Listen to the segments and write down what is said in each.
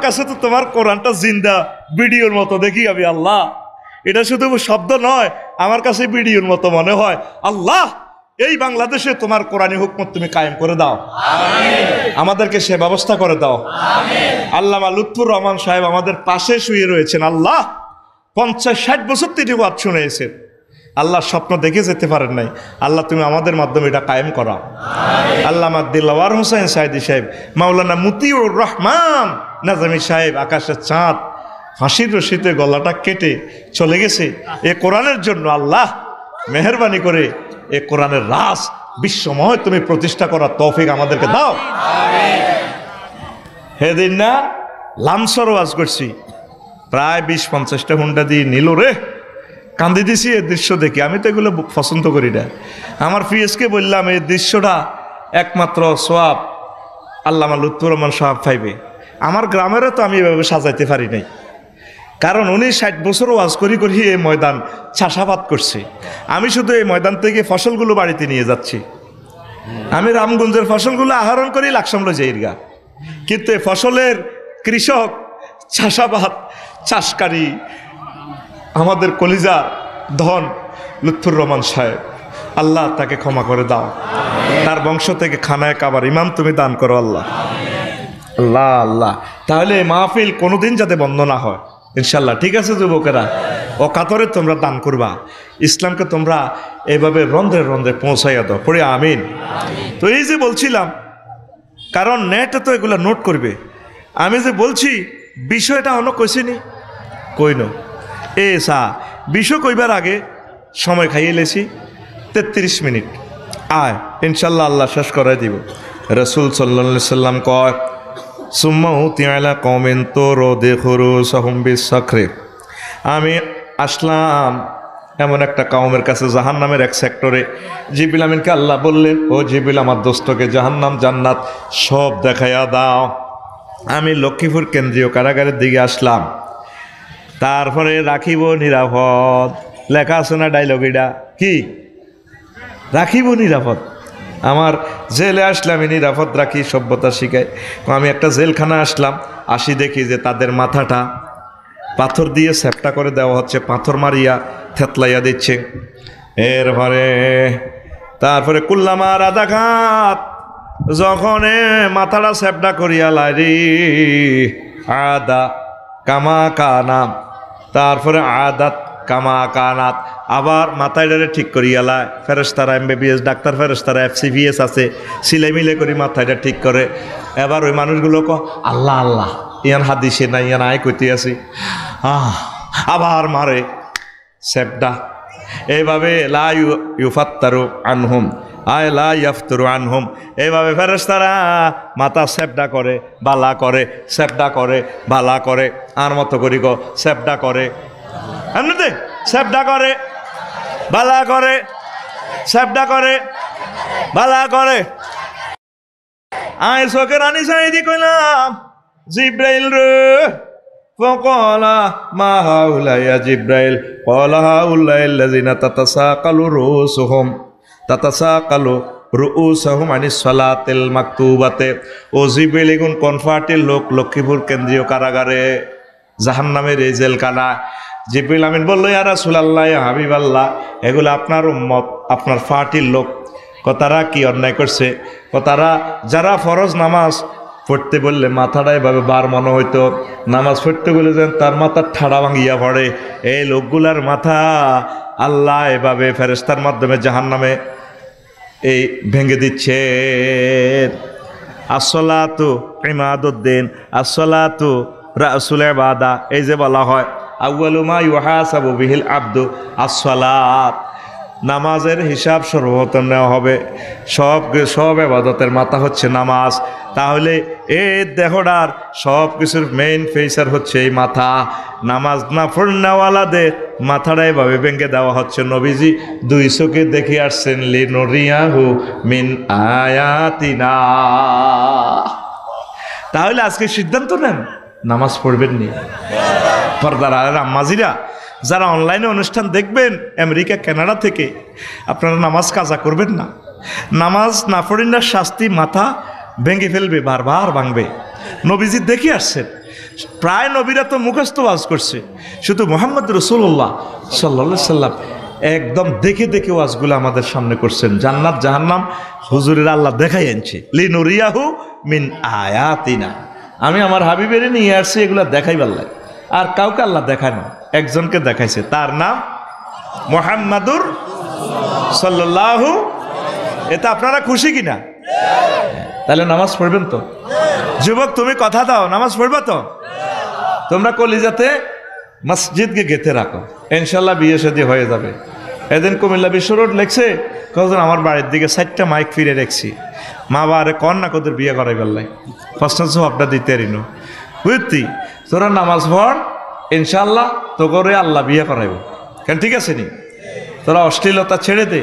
কাছে তো তোমার কোরআনটা জিন্দা ভিডিওর মতো দেখি আমি আল্লাহ। এটা শুধু শব্দ নয়, আমার কাছে ভিডিওর মতো মনে হয়। আল্লাহ, এই বাংলাদেশে তোমার কোরআনী হুকমত তুমি কায়েম করে দাও, আমাদেরকে সে ব্যবস্থা করে দাও। আল্লামা লুৎফুর রহমান সাহেব আমাদের পাশে শুয়ে রয়েছেন। আল্লাহ, 50-60 বছর তিনি ওয়াজ শুনেছেন। আল্লাহ স্বপ্ন দেখে যেতে পারেন নাই। আল্লাহ তুমি আমাদের মাধ্যমে এটা কায়েম করাও। আল্লামা দিলওয়ার হোসেন সাইদি সাহেব, মাওলানা মতিউর রহমান নাজামি সাহেব, আকাশের চাঁদ, ফাঁসির রশিতে গলাটা কেটে চলে গেছে এ কোরআনের জন্য। আল্লাহ মেহেরবানি করে এ কোরআনের রাস বিশ্বময় তুমি প্রতিষ্ঠা করার তৌফিক আমাদেরকে দাও। সেদিন না লামসর ওয়াজ করছি, প্রায় 20-50টা হুন্ডা দিয়ে নিল রে, কান্দি দিছি এই দৃশ্য দেখি। আমি তো এগুলো পছন্দ করি না। আমার পিএসকে বললাম এই দৃশ্যটা একমাত্র সোয়াব আল্লামা লুৎফুর রহমান সাহেব পাইবে। আমার গ্রামেরও তো আমি এভাবে সাজাইতে পারি নাই, কারণ উনি 60 বছর ওয়াজ করি এই ময়দান চাষাবাদ করছে। আমি শুধু এই ময়দান থেকে ফসলগুলো বাড়িতে নিয়ে যাচ্ছি। আমি রামগঞ্জের ফসলগুলো আহরণ করি লাকসামলো জায়গা, কিন্তু এই ফসলের কৃষক, চাষাবাদ, চাষকারী, আমাদের কলিজা ধন লুৎফুর রহমান সাহেব, আল্লাহ তাকে ক্ষমা করে দাও। তার বংশ থেকে খানায় কাবার ইমাম তুমি দান করো আল্লাহ। আল্লাহ আল্লাহ, তাহলে এই মাহফিল কোনোদিন যাতে বন্ধ না হয় ইনশাল্লাহ। ঠিক আছে যুবকেরা, ও কাতরে তোমরা দান করবা, ইসলামকে তোমরা এইভাবে রন্ধ্রে রন্ধ্রে পৌঁছাইয়া দাও, পড়ে আমিন। তো এই যে বলছিলাম, কারণ নেটে তো এগুলো নোট করবে। আমি যে বলছি বিষয়টা অন্য কইছিনি, কইন এ সা বিষয় কইবার আগে সময় খাইয়ে লেছি 33 মিনিট। আয় ইনশাল্লাহ আল্লাহ শেষ করাই দিব। রসুল সাল্লাল্লাহু সাল্লাম কয় সুম্মাউ তিআলা কওমিন তোরো দেখুরু সাহুম্বিস সাখরে। আমি আসলাম এমন একটা কওমের কাছে, জাহান্নামের এক সেক্টরে। জিবরিল আমিনকে আল্লাহ বললেন, ও জিবরিল আমার দোস্তকে জাহান্নাম জান্নাত সব দেখাইয়া দাও। আমি লক্ষ্মীপুর কেন্দ্রীয় কারাগারের দিকে আসলাম। তারপরে রাখিব নিরাপদ, লেখা আছে না ডায়লগ, এটা কি রাখিব নিরাপদ। আমার জেলে আসলে আমি নিরাপদ রাখি, সভ্যতা শিখাই। আমি একটা জেলখানা আসলাম, আসি দেখি যে তাদের মাথাটা পাথর দিয়ে সেপটা করে দেওয়া হচ্ছে, পাথর মারিয়া থেতলাইয়া দিচ্ছে। তারপরে কুল্লামা রাদাঘাত, যখন মাথাটা সেপটা করিয়া লাইরি আদা কামা কানাম, তারপরে আদাত কামা কানাত, আবার মাথায় ডারে ঠিক করিয়ালায়। ফেরেশতারা MBBS ডাক্তার, ফেরেশতারা FCVS আছে, সিলাই মিলে করি মাথায়টা ঠিক করে। এবার ওই মানুষগুলো আল্লাহ আল্লাহ, ইয়ান হাদিসে না, ইয়ান আয় কইতে আছি, আবার মারে সেপডা। এইভাবে লা ইউফাত্তারু আনহুম আয় লা ইয়াফতুরু আনহুম, এইভাবে ফেরেশতারা মাথা সেপডা করে, বালা করে, সেপডা করে, বালা করে, আর মতো করি গো সেপডা করে, এমনিতে সেপডা করে, বালা করে, সেপডা করে, বালা করে। আয় চোখের আনি সাইদি কইলাম জিব্রাইল রে, ফকালা মা হাউলা ইয়া জিব্রাইল, ক্বালা হাউলা আল্লাযিনা তাতাসাকালু রুউসাহুম আনিস সালাতিল মাকতুবাতে। ও জিব্রাইল, এগুন কনফার্টের লোক লক্ষ্মীপুর কেন্দ্রীয় কারাগারে, জাহান্নামের এই জেলখানা। জিব্রাইল আমিন বলল, ইয়া রাসূলুল্লাহ, ইয়া হাবিবাল্লাহ, এগুলো আপনার উম্মত, আপনার পার্টির লোক। তারা কি অন্যায় করছে? তারা যারা ফরজ নামাজ পড়তে বললে মাথাটা এভাবে বার মনে হইতো, নামাজ পড়তে বলে যেন তার মাথার ঠাড়া ভাঙিয়া পড়ে, এই লোকগুলার মাথা আল্লাহ এভাবে ফেরেশতার মাধ্যমে জাহান্নামে এই ভেঙে দিচ্ছে। আসসালাতু ইমাদুদ্দিন, আসসালাতু রাসুল ইবাদা, এই যে বলা হয় আউয়ালু মা ইউহাসাবু বিহিল আবদু আসসালাত, নামাজের হিসাব সর্বপ্রথম নেওয়া হবে। সব ইবাদতের মাথা হচ্ছে নামাজ। তাহলে এই দেহটার সব কিছুর মেইন ফেসার হচ্ছে এই মাথা। নামাজ না পড়নেওয়ালাদের মাথাটা এভাবে ভেঙে দেওয়া হচ্ছে। নবীজি 2 চোখে দেখে আসছেন, লিনুরিয়াহু মিন আয়াতিনা। তাহলে আজকে সিদ্ধান্ত নেন, নামাজ পড়বেন নি। পর্দার আলের আম্মাজিরা, যারা অনলাইনে অনুষ্ঠান দেখবেন আমেরিকা কানাডা থেকে, আপনারা নামাজ কাজা করবেন না। নামাজ না পড়েন না, শাস্তি মাথা ভেঙে ফেলবে, বারবার ভাঙবে। নবীজি দেখে আসছেন প্রায় নবীরা তো মুখস্থ ওয়াজ করছে, শুধু মুহাম্মদ রাসূলুল্লাহ সাল্লাল্লাহু আলাইহি সাল্লাম একদম দেখে দেখে ওয়াজগুলো আমাদের সামনে করছেন। জান্নাত জাহান্নাম হুজুরের আল্লাহ দেখাই আনছে, লিনুরিয়াহু মিন আয়াতিনা। আমি আমার হাবিবের নিয়ে আসছি এগুলো দেখাইবার লাগে, আর কাউকে আল্লাহ দেখায় না, একজনকে দেখাইছে, তার নাম মুহাম্মাদুর সাল্লাল্লাহু। এতে আপনারা খুশি কিনা? তাহলে নামাজ পড়বেন তো? যুবক তুমি কথা দাও, নামাজ পড়বা তো? তোমরা কলিজাতে মসজিদকে গেঁথে রাখো, ইনশাল্লাহ বিয়ে শাদী হয়ে যাবে। এদিন কুমিল্লা বিশ্ব রোড লেখছে, কজন আমার বাড়ির দিকে 4টা মাইক ফিরে রেখছি, মা বাবারে কন না কোদের বিয়ে করাই পারলাই, প্রশ্ন জবাবটা দিতে রিনো বুঝতি। তোরা নামাজ পড়, ইনশাল্লাহ তো করে আল্লাহ বিয়ে করাইব। কেন ঠিক আছে নি? তোরা অশ্লীলতা ছেড়ে দে,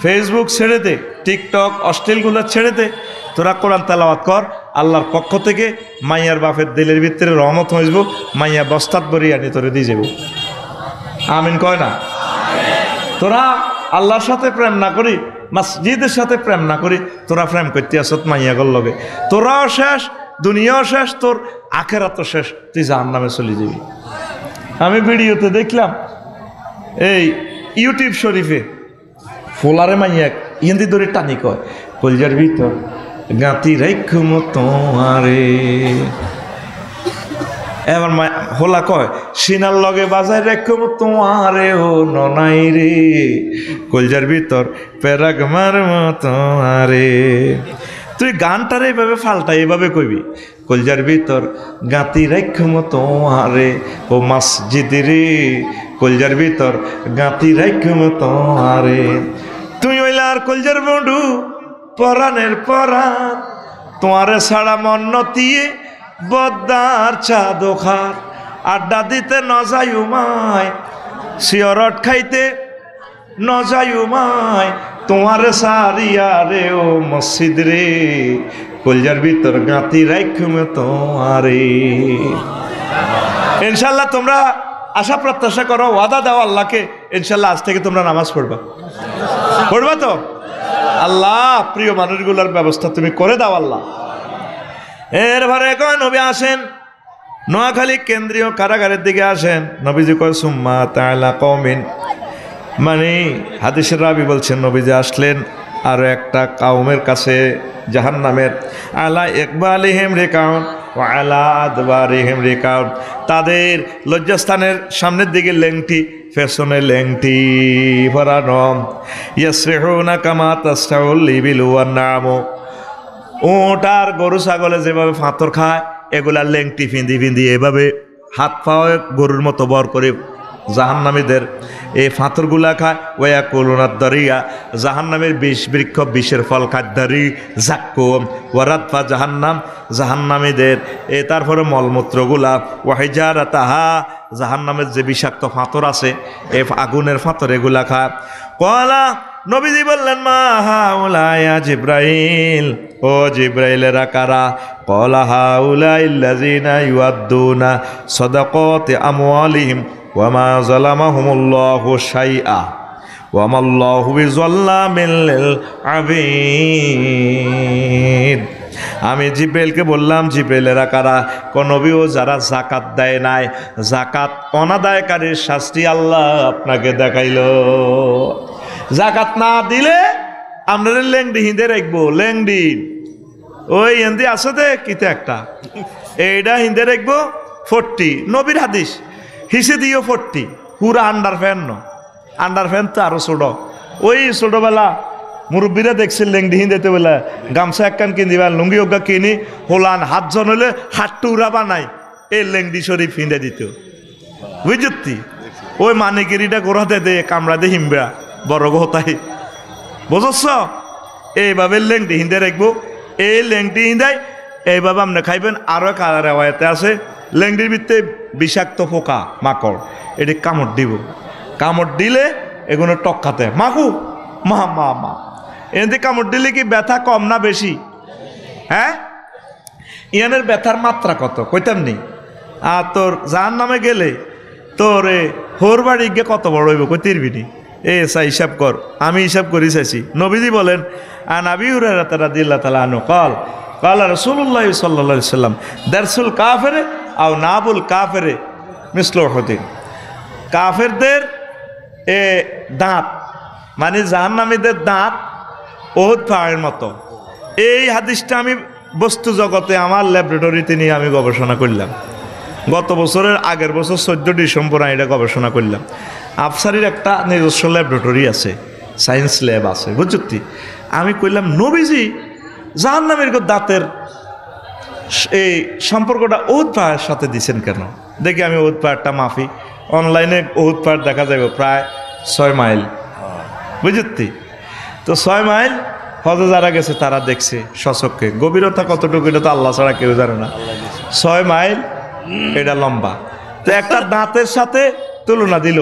ফেসবুক ছেড়ে দে, টিকটক অশ্লীলগুলো ছেড়ে দে, তোরা কোরআন তেলাওয়াত কর। আল্লাহর পক্ষ থেকে মাইয়ার বাপের দিলের ভিতরে রহমত হইব, মাইয়া বস্তাত বরিয়া নিয়ে তোরে দিয়ে যাব। আমিন কয় না? তোরা আল্লাহর সাথে প্রেম না করি, মসজিদের সাথে প্রেম না করি, তোরা প্রেম করতে আসত মাইয়া গল লগে, তোরাও শেষ, দুনিয়াও শেষ, তোর আখেরাতও শেষ, তুই জাহান্নামে চলে যাবি। আমি ভিডিওতে দেখলাম এই ইউটিউব শরীফে ফোলারে মাইয়া ইন্দি ধরে টানি কয়, কলজার ভিতর গাঁতি রাইখুম তোমারে। এবার হোলা কয়, সিনার লগে বাজায় রাইখুম তোমারে ও ননাই রে, কলজার ভিতর পেরাগ মারম তোমারে। তুই গানটারে এইভাবে ফাল্টা এইভাবে কইবি, কলজার ভিতর গাঁতি রাইখুম তোমারে ও মসজিদ রে, কলজার ভিতর গাঁতি রাইখুম তোমারে। তুই ওইলার কলজার বন্ধু পরাণের পরাণ, তোমারে ছাড়া মন নতিয়ে বদ্দার চা দোখার, আড্ডা দিতে ন যাই উমায়, সিয়রট খাইতে ন যাই উমায়, তোমারে সারিয়া রে ও মসজিদ রে, কলজার ভিতর গাঁতি রাইখুম তোমারে। ইনশাল্লাহ তোমরা আশা প্রত্যাশা করো, ওয়াদা দাও আল্লাহকে, ইনশাল্লাহ আজ থেকে তোমরা নামাজ পড়বা, পড়বা তো? আল্লাহ প্রিয় মানুষগুলোর ব্যবস্থা তুমি করে দাও আল্লাহ। এরপরে কয় নবী আসেন নোয়াখালী কেন্দ্রীয় কারাগারের দিকে আসেন। নবীজি কয় সুম্মা তাআলা কওমিন, মানে হাদিসের রাবি বলছেন নবীজি আসলেন আরো একটা কাউমের কাছে জাহান্নামের, আলা ইকবালিহিম রিকাউন ওয়া আলা আদবারিহিম রিকাউন, তাদের লজ্জাস্থানের সামনের দিকে লেংটি, পেছনে লেংটি ভরানো। ইয়াসরিহুনা কামা তাসরাউল ইবিল ওয়ান নাম, উট আর গরু ছাগলে যেভাবে ফাঁতর খায়, এগুলা লেংটি ফিন্দি ফিন্দি এভাবে হাত পাও গরুর মতো বর করে জাহান্নামীদের এই ফাঁতরগুলা খায়। ওয়া কুলুনাদ দারিয়া, জাহান্নামের বিষ বৃক্ষ, বিষের ফল খাদ্দারি জাক্কুম ওয়ারাতফা জাহান্নাম, জাহান্নামীদের তারপরে মলমূত্রগুলা, ওয়াহিজারাতাহা, জাহান্নামের যে বিষাক্ত ফাঁতর আছে এই আগুনের ফাঁতর এগুলা খায়। কলা নবীজি বললেন মা হাউলায়া জিব্রাইল, ও জিব্রাইলেরা কারা? কলা হাউলাইল্লাযিনা ইউআদ্দুনা সাদাকাতি আমওয়ালিহিম ওয়া মা যালামাহুমুল্লাহু শাইআ ওয়া মাল্লাহু বিযাল্লামিল লিল আবিদ। আমি জিব্রাইলকে বললাম জিব্রাইলেরা কারা? কোন নবীও যারা যাকাত দেয় নাই, যাকাত অনাদায়কারীর শাস্তি আল্লাহ আপনাকে দেখাইলো। যাকাত না দিলে আমরা লেংডি হিন্দে রাখবো, লেংডি ওই হিন্দি আছে দে কিতে একটা, এইটা হিন্দে রাখবো 40, নবীর হাদিস হিসে দিও 40, পুরা আন্ডার ফ্যান ন, আন্ডার ফ্যান তো আরো ছোট। ওই ছোটবেলা মুরব্বীরা দেখছে লেংডি হিন্দিতে বলে গামছা একখান কিনি বা লুঙ্গি ওগা কিনি হোলান হাতজন হলে হাতটু উড়া বানাই, এই লেংডি শরীফ হিন্দে দিত বুঝতি। ওই মানিকেরিটা গোড়াতে দে কামড়া দে হিমবা বড় গোতাই, বুঝছ? এইভাবে লেংটি হিন্দে রাখবো, এই লেংটি হিন্দাই এইভাবে আপনি খাইবেন। আরও কালার রেওয়ায়তে আছে লেংটির ভিতরে বিষাক্ত পোকা মাকড়, এটি কামড় দিব, কামড় দিলে এগুলো টক্কাতে মাকু মা মা মা, এতে কামড় দিলে কি ব্যথা কম না বেশি? হ্যাঁ, ইয়ানের ব্যথার মাত্রা কত কইতাম নি। আর তোর জাহান্নামে গেলে তোর হোর বাড়ি গিয়ে কত বড় হইব কইতিরবিনি। এসা হিসাব কর, আমি হিসাব করি চাইছি। নবীজি বলেন আন আবি হুরায়রা রাদিয়াল্লাহু তাআলা আনহু قال قال رسول الله صلى الله عليه وسلم درس الكافر আও নাবুল কাফেরে মিসল উহুদিন। কাফেরদের দাঁত মানে জাহান্নামীদের দাঁত উহুদ পাহাড়ের মতো। এই হাদিসটা আমি বস্তু জগতে আমার ল্যাবরেটরিতে নিয়ে আমি গবেষণা করলাম। গত বছরের আগের বছর 14 ডিসেম্বর আমি এটা গবেষণা করলাম। আফসারির একটা নিজস্ব ল্যাবরেটরি আছে, সায়েন্স ল্যাব আছে, বুঝছি। আমি কইলাম নবীজি জাহান্নামীর দাঁতের এই সম্পর্কটা উহুদ পাহাড়ের সাথে দিছেন কেন? দেখি আমি উহুদ পাহাড়টা মাফি, অনলাইনে উহুদ পাহাড় দেখা যাবে প্রায় 6 মাইল, বুঝতি। তো 6 মাইল হজে যারা গেছে তারা দেখছে সচক্ষে। গভীরতা কতটুকু এটা তো আল্লাহ ছাড়া কেউ জানে না। 6 মাইল এটা লম্বা। তো একটা দাঁতের সাথে তুলনা দিল,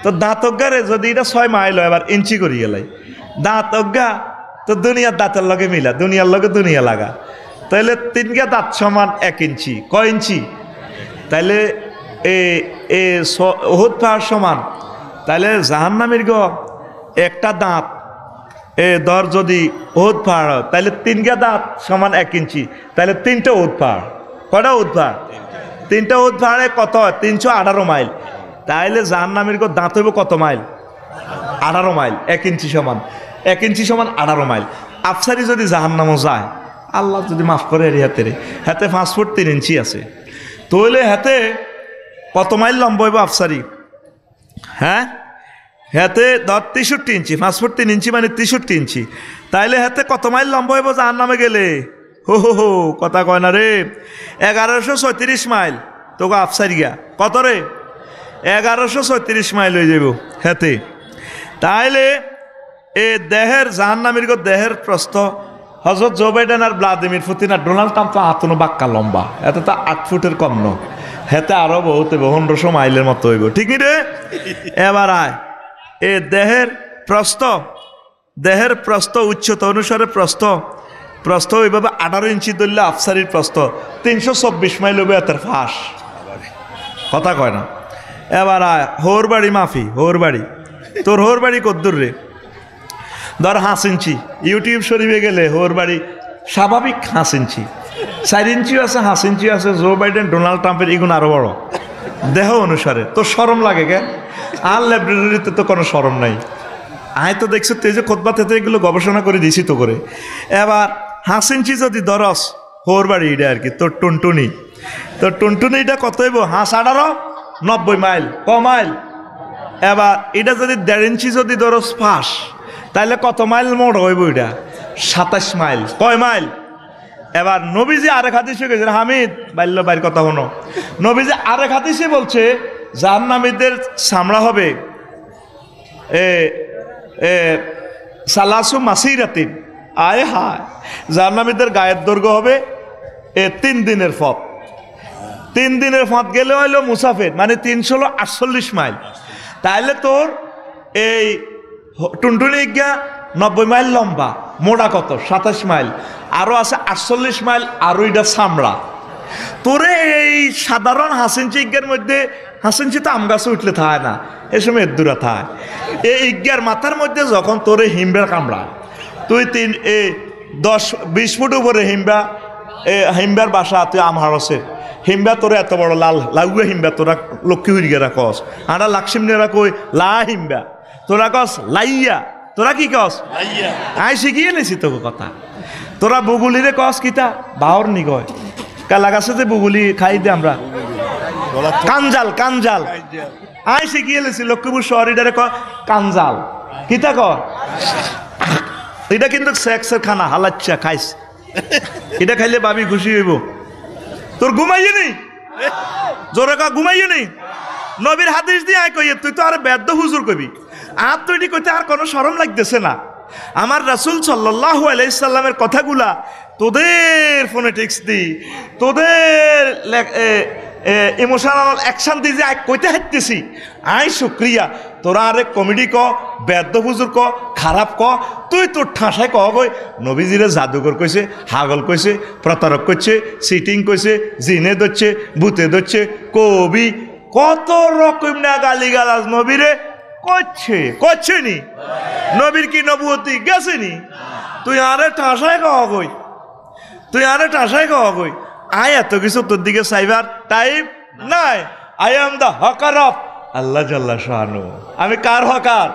তো দাঁত অজ্ঞারে যদি এটা 6 মাইল হয়, এবার ইঞ্চি করি গেলাই দাঁত অজ্ঞা, তো দুনিয়ার দাঁতের লগে মিলা, দুনিয়ার লগে দুনিয়া লাগা, তাইলে 3 দাঁত সমান 1 ইঞ্চি। কয় ইঞ্চি? তাইলে উহুদ পাহাড় সমান। তাইলে জাহান্নামীর একটা দাঁত ধর যদি উহুদ পাহাড় হয়, তাহলে 3 দাঁত সমান 1 ইঞ্চি, তাহলে 3টা উহুদ পাহাড়। কয়টা উহুদ পাহাড়? 3টা উহুদ পাহাড়ে কত হয়? 318 মাইল। তাইলে জাহান্নামীর দাঁত হইব কত মাইল? 18 মাইল। 1 ইঞ্চি সমান 1 ইঞ্চি সমান 18 মাইল। আফসারি যদি জাহান্নামও যায়, আল্লাহ যদি মাফ করে এর হাতে 5 ফুট 3 ইঞ্চি আছে, তাহলে হাতে কত মাইল লম্বা হইব আফসারি? হ্যাঁ, হাতে 63 ইঞ্চি, 5 ফুট 3 ইঞ্চি মানে 63 ইঞ্চি। তাইলে হাতে কত মাইল লম্বা হইব জাহান্নামে গেলে? হো কথা কয় না রে, 1134 মাইল। তোকে আফসারি গা কত রে? 1134 মাইল হয়ে যাব হাতে। তাইলে দেহের জাহান্নামীর দেহের প্রস্থ হযরত জো বাইডেন আর ভ্লাদিমির পুতিন আর ডোনাল্ড ট্রাম্প তো আতনো বাক্কা লম্বা, এত তো 8 ফুটের কম ন, হেতে আরো বহুত 100 মাইলের মতো হইব, ঠিক রে? এবার আয় দেহের প্রস্থ উচ্চতা অনুসারে প্রস্থ ওইভাবে 18 ইঞ্চি ধরলে আফসারির প্রস্থ 324 মাইল হইব এতের ফাঁস। কথা কয় না। এবার আয় হোর বাড়ি মাফি, হোর বাড়ি তোর হোর বাড়ি কদ্দুর রে? ধর 5 ইঞ্চি। ইউটিউব শরীফে গেলে হোর বাড়ি স্বাভাবিক 5 ইঞ্চি, 4 ইঞ্চিও আছে, 5 ইঞ্চিও আছে। জো বাইডেন ডোনাল্ড ট্রাম্পের এগুলো আরো বড় দেহ অনুসারে। তোর শরম লাগে কেন? আর ল্যাবরেটরিতে তো কোনো শরম নাই। আয় তো দেখছো তুই যে খোদবাতে এগুলো গবেষণা করে দিছি তো করে। এবার 5 ইঞ্চি যদি ধরস হোর বাড়ি এটা আর কি, তোর টুনটুনিটা কত হইব? 18 90 মাইল, ক মাইল? এবার এটা যদি 1.5 ইঞ্চি যদি ধরস ফাঁস, তাহলে কত মাইল মোট হইব? এটা 27 মাইল। কয় মাইল? এবার নবীজি আরেক হাদিসে গেছেন, হামিদ বাল্য বাইর কথা হনো, নবীজি আরেক হাদিসে বলছে জাহান্নামীদের চামড়া হবে সালাসু মাসিরাতিন। আয় হায়, জাহান্নামীদের গায়ের দৈর্ঘ্য হবে 3 দিনের পথ। 3 দিনের পথ গেলে হইলো মুসাফির, মানে 348 মাইল। তাইলে তোর এই টুনটুনি গিয়া 90 মাইল লম্বা, মোটা কত? 27 মাইল। আরো আছে 48 মাইল, আরো এটা চামড়া। তোরে এই সাধারণ 5 ইঞ্চি ইজ্ঞার মধ্যে, 5 ইঞ্চি তো আম গাছে উঠলে থাকে না, এ সময় এদুরা থাকে। এই ইজ্ঞার মাথার মধ্যে যখন তোরে হিমবার কামড়া, তুই 10-20 ফুট উপরে হিমবার বাসা, তুই আমহারসের হিমবা তোরা এত বড় লাল লাগুয়া হিমবা, তোরা লক্ষ্মী হইয়া কস। আরা লাক্সিমনেরা কই লা হিমবা, তোরা কস লাইয়া। তোরা কি কস? আই শিখিয়ে নিছি তোকে কথা। তোরা বুগুলিরে কস কিতা? বাহর নি কয় কালা গাছে যে বুগুলি খাই দে আমরা, কাঞ্জাল। আই শিখিয়ে নিছি লক্ষ্মীপুর শহরিটারে ক কাঞ্জাল। কিতা ক? এটা কিন্তু সেক্সের খানা, হালাচ্ছা খাইস। এটা খাইলে ভাবি খুশি হইব। তোর ঘুমাইয়ে নি? জোরে কা ঘুমাইয়ে নি? নবীর হাদিস দিয়ে আয় কইয়ে তুই তো আর বেদ্য হুজুর কবি। আর তো এটি কইতে আর কোনো শরম লাগতেছে না। আমার রাসূল সাল্লাল্লাহু আলাইহি সাল্লামের কথাগুলা তোদের ফোনেটিক্স দি, তোদের ইমোশনাল অ্যাকশন দিয়ে যে আয় কইতে হাঁটতেছি, আয় শুক্রিয়া। তোরা আরে কমেডি ক, বেদ্য হুজুর ক, খারাপ ক, তুই তোর ঠাসায় ক গই নবীজিরে জাদুকর কইছে, হাগল কইছে, প্রতারক কইছে, সিটিং কইছে, জিনে ধরছে, ভূতে ধরছে, কবি কত রকম না গালিগালাজ নবীরে করছে নি? নবীর কি নবুয়তি গেছে নি? তুই আরে ঠাসায় কওয়া কই, আয় এত কিছু তোর দিকে চাইবার টাইম নাই। I am the hawker of আল্লাহ জাল্লা শানু। আমি কার হকার?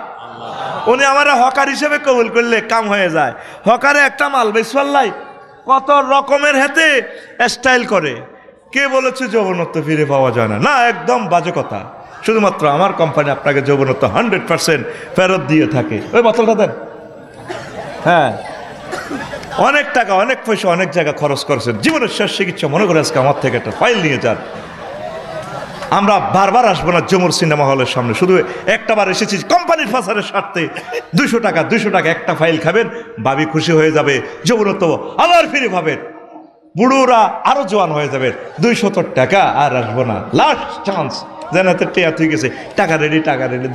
উনি আমার হকার হিসেবে কবুল করলে কাম হয়ে যায়। হকারে একটা মাল বেসপাল্লাই কত রকমের হাতে স্টাইল করে। কে বলেছে যৌবনত্ব ফিরে পাওয়া যায় না? না, একদম বাজে কথা। শুধুমাত্র আমার কোম্পানি আপনাকে যৌবনত্ব 100% ফেরত দিয়ে থাকে। ওই বোতলটা দেন। হ্যাঁ, অনেক টাকা অনেক পয়সা অনেক জায়গা খরচ করেছেন, জীবনের শেষ চিকিৎসা মনে করে আজকে আমার থেকে একটা ফাইল নিয়ে যান। আমরা বারবার আসবো না যমুর সিনেমা হলের সামনে, শুধু একটা বার এসেছি কোম্পানির ফাসারের স্বার্থে। 200 টাকা একটা ফাইল খাবেন, ভাবি খুশি হয়ে যাবে, যৌবনত্ব আবার ফিরে পাবেন, বুড়োরা আরো জোয়ান হয়ে যাবে। 200 টাকা আর আসবো না, লাস্ট চান্স। জানাতে টেয়া ঠিক আছে, টাকা রেডি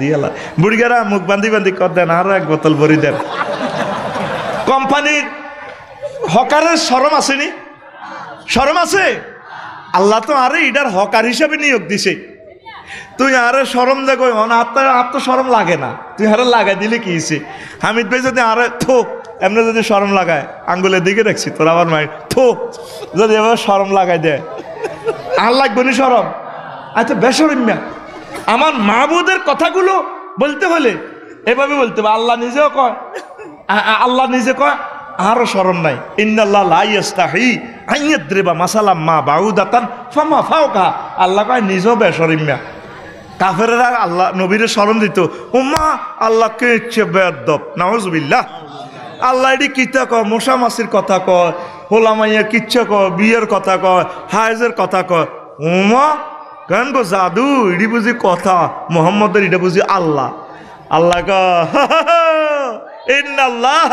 দিয়ে এলা বুড়িগারা মুখ বান্ধি কর দেন, আরো এক বোতল ভরি দেন। কোম্পানির হকারের শরম আসেনি? শরম আছে? আল্লাহ তো আরে ইডার হকার হিসাবে নিয়োগ দিছে, তুই আরে শরম দেখো। আত্ম শরম লাগে না, তুই আরে লাগাই দিলে কি হয়েছে? হামিদ ভাই যদি আরে থো এমনি যদি শরম লাগায়, আঙ্গুলের দিকে রাখছি তোর আমার মায়ের থো যদি এবার শরম লাগাই দেয়, আর লাগবে না শরম? আচ্ছা বেসরম্যা। আমার মাহবুদের কথাগুলো বলতে হলে এভাবে বলতে হবে। আল্লাহ নিজেও কয়, আল্লাহ নিজে কয় আরো শরম নাই। ইন্নাল্লাহ লা ইয়াস্তাহি আন ইয়াদরিবা মাসালাম মা বাউদাতান ফামা ফাওকা। আল্লাহ কয় নিজেও বেশরম্যা। কাফেররা আল্লাহ নবীরে শরম দিত, উম্মা আল্লাহকে ইচ্ছে বেয়াদব, নাউজুবিল্লাহ। আল্লাহ এটি কিতা কয়, মশা মাছির কথা কয়, হোলামাইয়ার কিচ্ছা কয়, বিয়ের কথা কয়, হায়েজের কথা কয়। উম্মা কেন গো জাদু, এটি বুঝি কথা মোহাম্মদের, এটা বুঝি আল্লাহ। আল্লাহ ইন্নাল্লাহ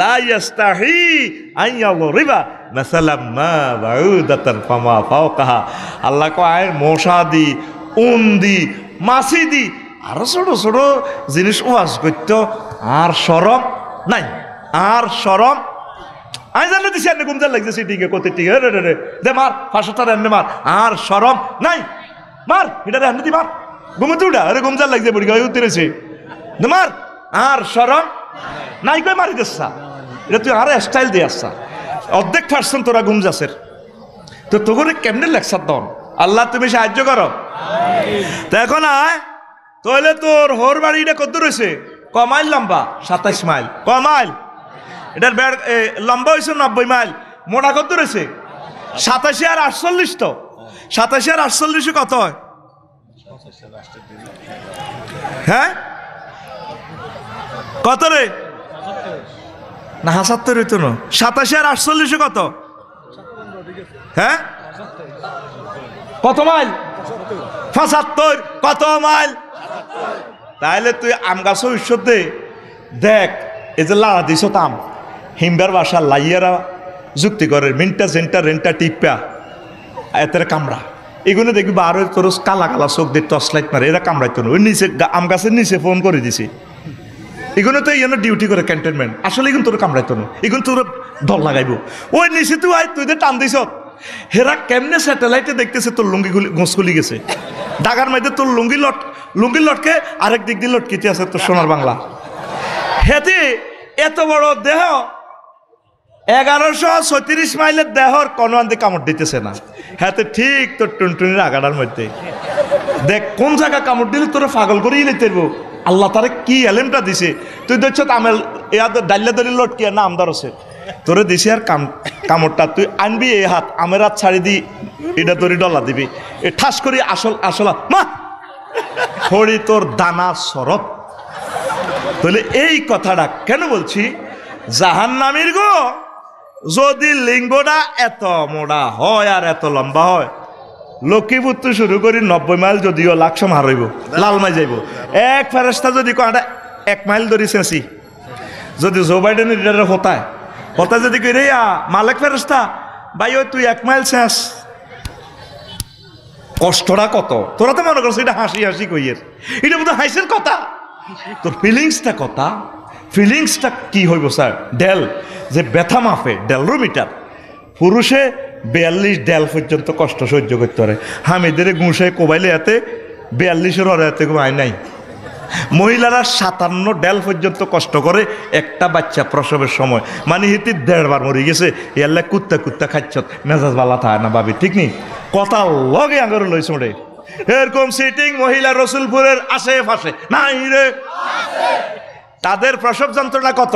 লা ইয়াস্তাহি আন ইয়াদরিবা মাসালাম মা বাউদাতান ফামা ফাওকাহা। আল্লাহ কয় মশা দি, উন দি, মাছি দি, আরো ছোট ছোট জিনিস ওয়াজ করত, আর শরম নাই, আর শরম। আমি জানলে দিছি এনে গুমজার লাগছে সিটিকে কোতে টিকে রে দে মার 500 এনে মার, আর শরম নাই। মার এটা এনে দি মার, ঘুমতে উঠা আরে গুমজার লাগছে বুড়ি গায়ে উঠতেছে মার, আর শরম নাই। কই মারি দিচ্ছা এটা তুই আরো স্টাইল দিয়ে আসছা। অর্ধেক পার্সেন্ট তোরা গুম যাচ্ছের, তো তোকে কেমনে লেকচার দন? আল্লাহ তুমি সাহায্য করো। তো এখন আয় তাহলে তোর হোর বাড়িটা কত রয়েছে? ক মাইল লম্বা? 27 মাইল। ক মাইল? এটার লম্বা হয়েছে 90 মাইল। মোটা কত রয়েছে? 87 আর 48। তো 87 আর 48 কত হয়? হ্যাঁ কত রে? না 75 হইতো না। 87 আর 48 কত? হ্যাঁ কত মাইল? 75। কত মাইল? তাহলে তুই আম গাছ ঈশ্বর দে দেখ, এই যে লাড়া দিছ তাম হিমবার বাসা লাইয়ারা যুক্তি করে মিনটা সেন্টার রেন্টা টিপা এতের কামড়া, এগুলো দেখবি আরো তোর কালা কালা চোখ দিয়ে টর্চ লাইট মারে, এরা কামড়াইতো না। ওই নিচে আম গাছের নিচে ফোন করে দিছি, এগুলো তো ইয়ে ডিউটি করে ক্যান্টনমেন্ট। আসলে এগুলো তোর কামড়াইতো না, এগুলো তোর দল লাগাইব। ওই নিচে তুই আয়, তুই টান দিছ, হেরা কেমনে স্যাটেলাইটে দেখতেছে তোর লুঙ্গিগুলি গোঁসগুলি গেছে ডাগার মধ্যে, তোর লুঙ্গি লটকে আরেক দিক দিয়ে লটকিতে আছে তোর সোনার বাংলা। হেতে এত বড় দেহ, 1136 মাইলের দেহর কোনো আনতে কামড় দিতেছে না। হাতে ঠিক তোর টুনটুনির আগাডার মধ্যে। দেখ কোন জায়গা কামড় দিলে তোরা পাগল করেই নিতে পারবো। আল্লাহ তারে কি এলেমটা দিছে, তুই দেখছ আমেল ডাল্লা দলি লটকিয়া না আমদার আছে তোরে দিছে। আর কামড়টা তুই আনবি এই হাত, আমের হাত ছাড়ি দি এটা তোর ডলা দিবি, এ ঠাস করি আসল মা হরি তোর দানা শরৎ। তাহলে এই কথাটা কেন বলছি? জাহান্নামীর গো যদি লিঙ্গটা এত মোড়া হয় আর এত লম্বা হয়, লক্ষ্মীপুর তো শুরু করি 90 মাইল যদিও লাকসম হারাইব, লালমাই যাইব। এক ফেরেস্তা যদি কটা 1 মাইল ধরি চেঁচি, যদি জো বাইডেনের হতায় যদি কই রে মালেক ফেরেস্তা ভাই ওই তুই 1 মাইল শেষ, কষ্টটা কত। তোরা তো মনে করছো এটা হাসি হাসি কইয়ের, এটা বোধ হাসির কথা। তোর ফিলিংসটা কথা, ফিলিংসটা কি হইব স্যার? ডেল যে ব্যথা মাফে ডেলরোমিটার, পুরুষে 42 ডেল পর্যন্ত কষ্ট সহ্য করতে পারে। হামিদের গুঁসায় কোবাইলে এতে 42-এর এতে ঘুমায় নাই। মহিলারা 57 ডেল পর্যন্ত কষ্ট করে একটা বাচ্চা প্রসবের সময়, মানে হিতি 1.5 বার মরে গেছে। এল্লা কুত্তা কুত্তা খাচ্ছ, মেজাজ বালা থাকে না ভাবি, ঠিক নেই? কথা লগে আঙুর লইছ রে। এরকম সিটিং মহিলা রসুলপুরের আশেপাশে নাই রে। তাদের প্রসব যন্ত্রণা কত?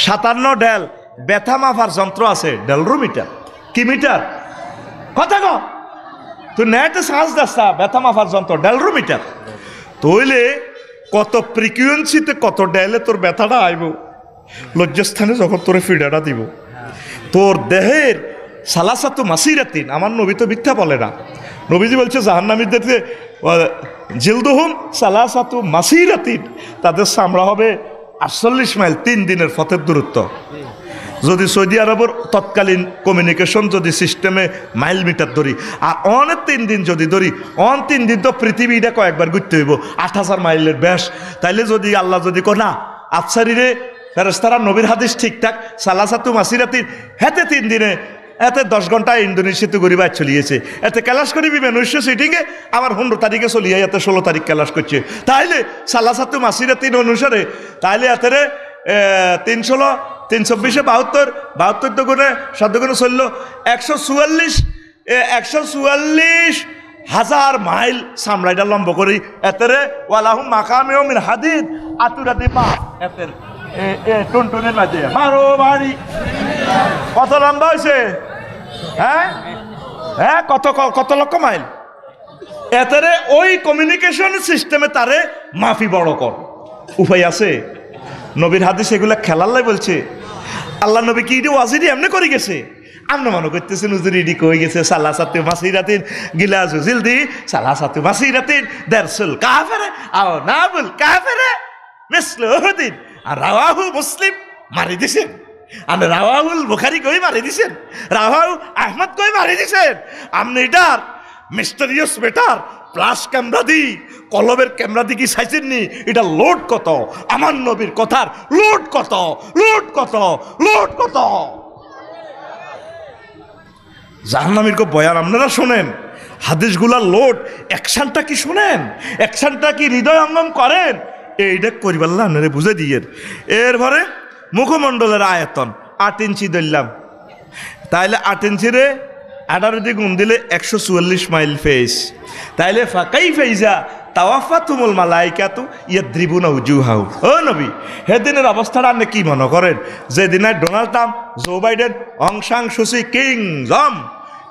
57 ডেল। ব্যথা মাফার যন্ত্র আছে, ডেলরোমিটার। কি মিটার? কথা ক তুই নেটে সার্চ দাসা, ব্যথা মাফার যন্ত্র ডেলরোমিটার। তইলে কত ফ্রিকুয়েন্সিতে কত ডেলে তোর ব্যথাটা আইব, লজ্জাস্থানে যখন তোরে ফিডাটা দিব। তোর দেহের সালাসাতু মাসিরাতিন, আমার নবী তো মিথ্যা বলে না। নবীজি বলছে জাহান্নামীদেরকে জিলদুহুম সালাসাতু মাসিরাতিন, তাদের চামড়া হবে 48 মাইল, 3 দিনের পথের দূরত্ব। যদি সৌদি আরবের তৎকালীন কমিউনিকেশন যদি সিস্টেমে মাইল মিটার ধরি, আর অনেক 3 দিন যদি ধরি, 3 দিন তো পৃথিবীটা কয়েকবার ঘুরতে হইব, 8000 মাইলের বেশ। তাইলে যদি আল্লাহ যদি না আফসারিরে ফেরেশতারা নবীর হাদিস ঠিকঠাক সালাসাতু মাসিরাতিন, হেতে 3 দিনে এতে 10 ঘন্টায় ইন্দোনেশিয়াতে গরিবায় চলিয়েছে। এতে ক্যালাস করিবি মানুষ্য সিটিংয়ে, আমার 15 তারিখে চলিয়ে এতে 16 তারিখ ক্যালাস করছে। তাইলে সালাসাতু মাসিরাতিন অনুসারে তাইলে এতে 316 324 72 তো গুণে 7 গুণে 16 144,000 মাইল সামরাইটা লম্ব করি এতেরে ওয়ালাহুম মাকামিউ মিন হাদিদ, আতুরাতি পা এতের টুনটুনের মাঝে মারো বাড়ি। কত লম্বা হয়েছে? হ্যাঁ হ্যাঁ, কত লক্ষ মাইল। এতেরে ওই কমিউনিকেশন সিস্টেমে তারে মাফি বড় কর, উপায় আছে? নবীর হাদিস এগুলা খেলাল্লাই বলছে। আল্লাহ নবী কি ইডি ওয়াজিরি এমনি করে গেছে? আমরা মনে করতেছেন হুজুর ইডি কই গেছে সালাসাতু মাসিরাতিন গিলাজু জিলদি সালাসাতু মাসিরাতিন দারসুল কাফিরে আও নাবুল কাফিরে মিসলু উহুদিন। আর রাওয়াহু মুসলিম মারি দিছেন, আর রাওয়াহুল বুখারী কই মারি দিছেন, রাওয়াহু আহমদ কই মারি দিছেন। আপনি এটার মিস্টেরিয়াস বেটার প্লাস ক্যামেরা দি, কলবের ক্যামেরা দি কি চাইছেননি? এটা লোড কত? আমার নবীর কথার লোড কত, লোড কত, লোড কত। জাহান্নামীর কো বয়ান আপনারা শোনেন, হাদিসগুলার লোড, অ্যাকশনটা কি শোনেন, অ্যাকশনটা কি হৃদয় অঙ্গম করেন। এইটা করিবাল্লা আপনারা বুঝে দিয়ে। এরপরে মুখমণ্ডলের আয়তন 8 ইঞ্চি ধরলাম, তাইলে 8 ইঞ্চিরে 18 দিয়ে গুণ দিলে 144 মাইল ফেস। তাইলে ফাঁকাই ফেইজা তাওয়াফাতুমুল মালাইকাতু ইয়াদ্রিবুনা উজুহাহু। ও নবী, সেদিনের অবস্থাটা আপনি কি মনে করেন? যেদিন ডোনাল্ড ট্রাম্প, জো বাইডেন, অং সান সুচি কিং জম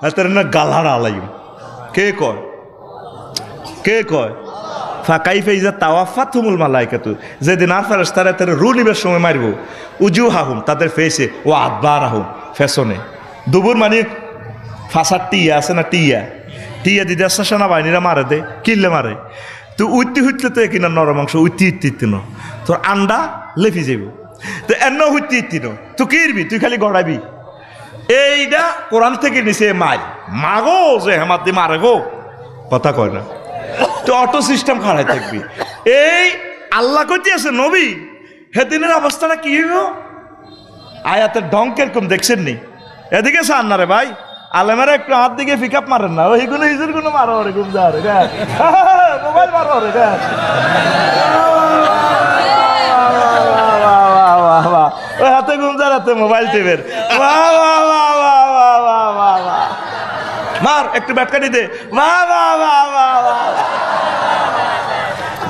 এদের না গালার আলাইম। কে কয়? কে কয়? ফাঁকাই ফেইজা তাওয়াফাতুমুল মালাইকাতু, যেদিন আর ফেরেশতারা তাদের রু নিবার সময় মারব, উজুহাহুম তাদের ফেসে, ও আদবারাহুম ফেশনে। দুবুর মানে ফাঁসার টিয়া আছে না, টিয়া টিয়া দিদি আসা সেনাবাহিনীরা মারে দে, কিনলে মারে। তো উঠতে হুটলে তো কিনা নরম মাংস উঠতে ন, তোর আন্ডা লেফি যাব। তো এন্ন হুটতে ন, তুই কিরবি, তুই খালি গড়াবি। এইটা কোরআন থেকে নিছে মাগো যে হেমাত দিয়ে মারে গো, কথা কয় না। তো অটো সিস্টেম খাড়াই থাকবি। এই আল্লাহ কইতে আছে নবী, সেদিনের অবস্থাটা কি হইব? আয়াতের ঢং কিরকম দেখছেন নি? এদিকে চান না রে ভাই, আলেমেরা একটু হাত দিকে পিক আপ মারেন না, ওইগুলো ইজুর গুলো মারো রে, ঘুম যা রে, মোবাইল মারো রে, ওই হাতে ঘুম যা, হাতে মোবাইল টিপের মার, একটু ব্যাটকাটি দে,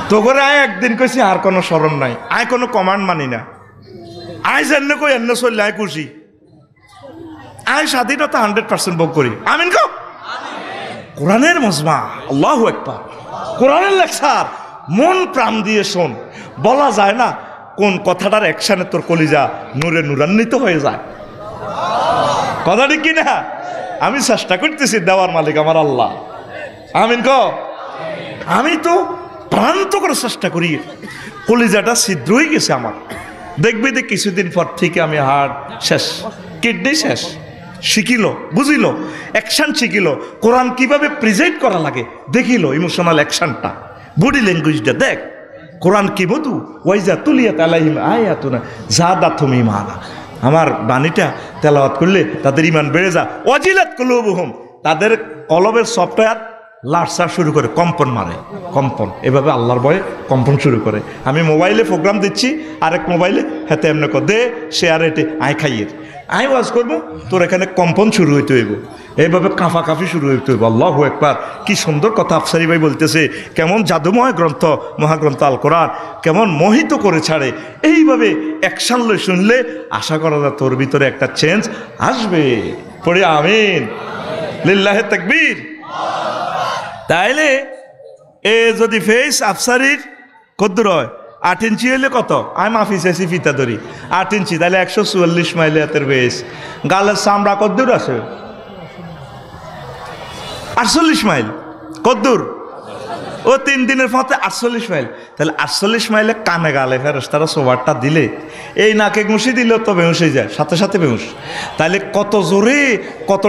তো করে আয় একদিন কইছি আর কোনো স্মরণ নাই, আয় কোনো কমান্ড মানি না, আয় জান্য কই এন্ন চললে আয় খুশি, আয় স্বাধীনতা 100% ভোগ করি। আমিন কো। কোরআনের মজমা, আল্লাহু আকবার, কোরআনের লেকচার মন প্রাণ দিয়ে শোন। বলা যায় না কোন কথাটার অ্যাকশনে তোর কলিজা নূরে নূরান্বিত হয়ে যায়। কথা ঠিক কিনা? আমি চেষ্টা করতেছি, দেওয়ার মালিক আমার আল্লাহ। আমিন কো। আমি তো প্রান্ত করে চেষ্টা করি, কলিজাটা ছিদ্র হয়ে গেছে আমার। দেখবি যে কিছুদিন পর থেকে আমি হার্ট শেষ, কিডনি শেষ, শিখিল, বুঝিল, অ্যাকশন শিখিল, কোরআন কিভাবে প্রেজেন্ট করা লাগে দেখিল, ইমোশনাল অ্যাকশনটা, বডি ল্যাঙ্গুয়েজটা দেখ। কোরআন কি বধু ওয়াইজা তুলিয়াত আলাইহিম আয়াতুনা যাদাতুহুম ঈমানা। আমার বাণীটা তেলাওয়াত করলে তাদের ঈমান বেড়ে যায়। ওয়াজিলাত কুলুবুহুম, তাদের কলবের সফটওয়্যার লাড়সা শুরু করে, কম্পন মারে, কম্পন, এভাবে আল্লাহর ভয়ে কম্পন শুরু করে। আমি মোবাইলে প্রোগ্রাম দিচ্ছি, আরেক মোবাইলে হাতে এমনি কর দে শেয়ার এটে আয় খাইয়ের, আয় ওয়াজ করবো, তোর এখানে কম্পন শুরু হইতে হইব, এইভাবে কাঁফাকাঁফি শুরু হইতে হইব। আল্লাহু আকবার, কি সুন্দর কথা আফসারি ভাই বলতেছে, কেমন জাদুময় গ্রন্থ, মহাগ্রন্থ আল কোরআন কেমন মোহিত করে ছাড়ে। এইভাবে অ্যাকশন লই শুনলে আশা করা যায় তোর ভিতরে একটা চেঞ্জ আসবে। পড়ি আমিন, লিল্লাহে তাকবীর। তাইলে এ যদি ফেস আফসারির কদ্দুর হয় 8 ইঞ্চি হইলে কত, আমি মাফি চাইছি ফিতা ধরি 8 ইঞ্চি, তাহলে 144 মাইল হাতের বেশ। গালের চামড়া কদ্দুর আছে 48 মাইল, কদ্দুর ও 3 দিনের পথে 48 মাইল, তাহলে 48 মাইলে কানে গালে ফেরেশতারা সোবারটা দিলে এই নাকে ঘুষি দিলেও তো বেহুশ হয়ে যায়, সাথে সাথে বেহুশ। তাহলে কত জোরে কত